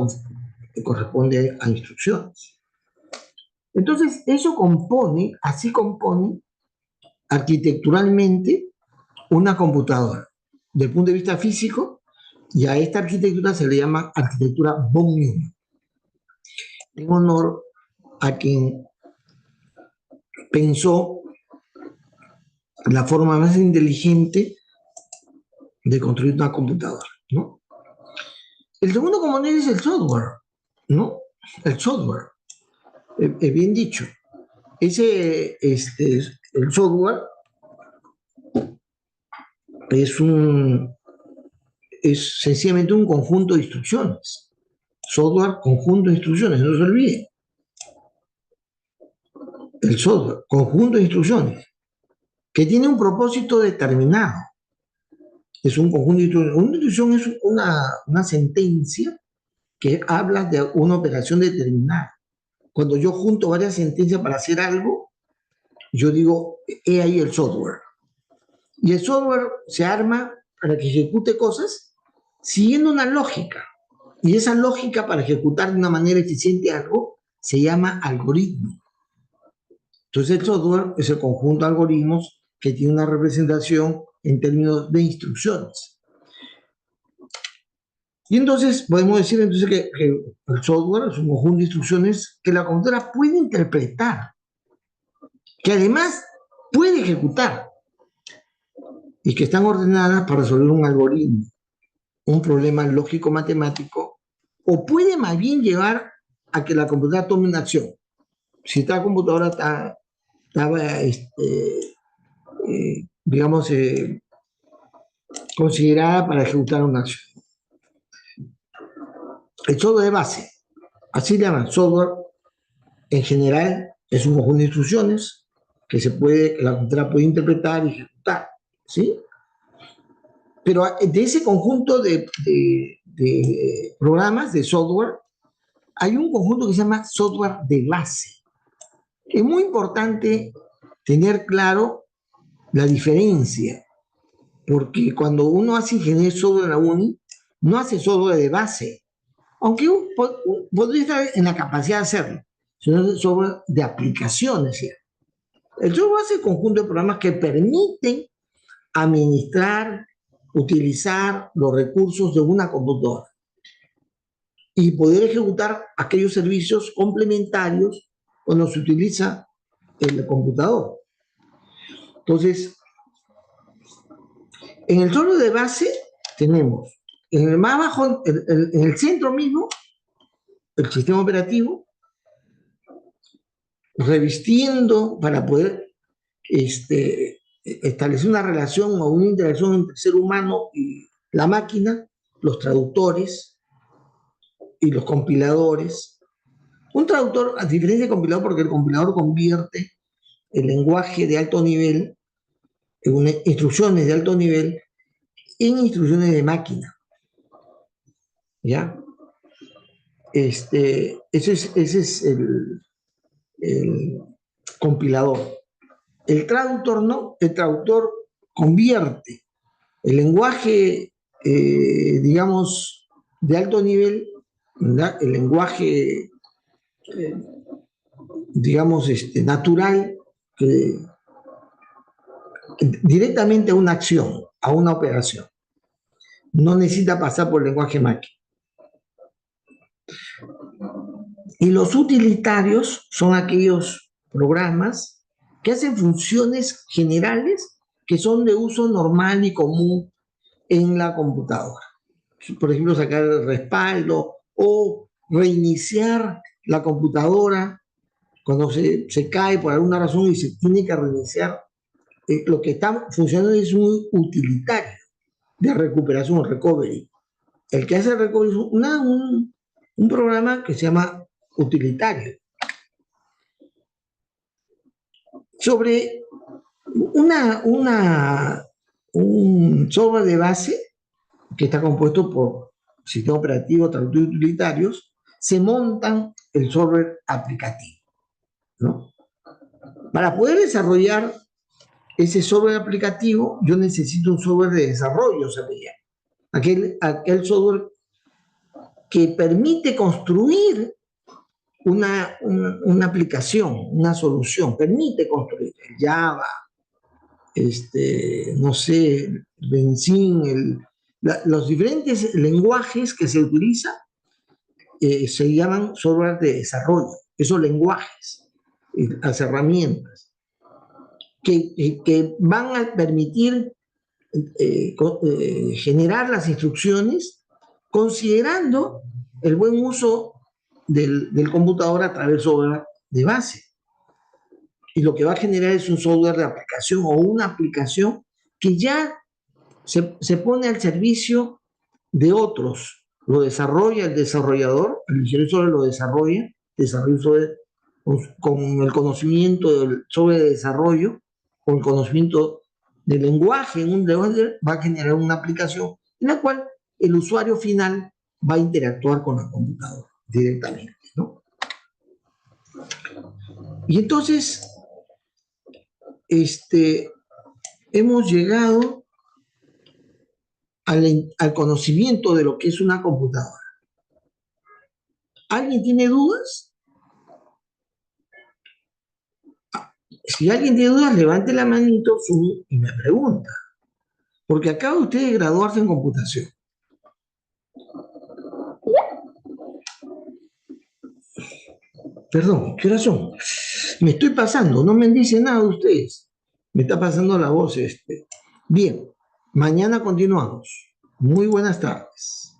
corresponde a instrucciones. Entonces, así compone arquitecturalmente una computadora. Desde el punto de vista físico, y a esta arquitectura se le llama arquitectura von Neumann, en honor a quien pensó la forma más inteligente de construir una computadora, ¿no? El segundo componente es el software, ¿no? El software, bien dicho. El software es sencillamente un conjunto de instrucciones. Software, conjunto de instrucciones, no se olvide. El software, conjunto de instrucciones, que tiene un propósito determinado. Es un conjunto de instrucciones. Una instrucción es una sentencia que habla de una operación determinada. Cuando yo junto varias sentencias para hacer algo, yo digo, he ahí el software. Y el software se arma para que ejecute cosas siguiendo una lógica. Y esa lógica, para ejecutar de una manera eficiente algo, se llama algoritmo. Entonces el software es el conjunto de algoritmos que tiene una representación en términos de instrucciones. Y entonces podemos decir que el software es un conjunto de instrucciones que la computadora puede interpretar, que además puede ejecutar, y que están ordenadas para resolver un algoritmo, un problema lógico-matemático, o puede más bien llevar a que la computadora tome una acción. Si esta computadora estaba digamos, considerada para ejecutar una acción. El software de base, así le llaman software, en general es un conjunto de instrucciones que la computadora puede interpretar y ejecutar, ¿sí? Pero de ese conjunto de programas, de software, hay un conjunto que se llama software de base. Es muy importante tener claro la diferencia porque cuando uno hace ingeniería de software en la UNI, no hace software de base, aunque podría estar en la capacidad de hacerlo, sino hace software de aplicaciones. ¿Sí? El software hace conjunto de programas que permiten administrar, utilizar los recursos de una computadora y poder ejecutar aquellos servicios complementarios cuando se utiliza el computador. Entonces, en el software de base tenemos en el más bajo, en el centro mismo, el sistema operativo, revistiendo para poder establecer una relación o una interacción entre el ser humano y la máquina, los traductores y los compiladores. Un traductor, a diferencia del compilador, porque el compilador convierte el lenguaje de alto nivel, en instrucciones de alto nivel, en instrucciones de máquina. ¿Ya? Ese es el compilador. El traductor no, el traductor convierte el lenguaje, digamos, de alto nivel, ¿verdad? El lenguaje, digamos, natural, directamente a una acción, a una operación. No necesita pasar por el lenguaje máquina. Y los utilitarios son aquellos programas que hacen funciones generales que son de uso normal y común en la computadora. Por ejemplo, sacar el respaldo o reiniciar la computadora cuando se cae por alguna razón y se tiene que reiniciar. Lo que está funcionando es un utilitario de recuperación, recovery. El que hace recovery es un programa que se llama utilitario. Sobre un software de base que está compuesto por sistema operativo, traductores utilitarios, se montan el software aplicativo, ¿no? Para poder desarrollar ese software aplicativo, yo necesito un software de desarrollo, ¿sabía? Aquel software que permite construir una aplicación, una solución, permite construir el Java, no sé, Benzin, los diferentes lenguajes que se utilizan se llaman software de desarrollo, esos lenguajes, las herramientas que van a permitir generar las instrucciones considerando el buen uso del computador a través del software de base. Y lo que va a generar es un software de aplicación o una aplicación que ya se pone al servicio de otros. Lo desarrolla el desarrollador, el ingeniero software lo desarrolla con el conocimiento del software de desarrollo, con el conocimiento del lenguaje, en un lenguaje va a generar una aplicación en la cual el usuario final va a interactuar con la computadora directamente, ¿no? Y entonces, hemos llegado al conocimiento de lo que es una computadora. ¿Alguien tiene dudas? Si alguien tiene dudas, levante la manito y me pregunta. Porque acaba usted de graduarse en computación. Perdón, ¿qué horas son? Me estoy pasando, no me dice nada de ustedes. Me está pasando la voz. Bien, mañana continuamos. Muy buenas tardes.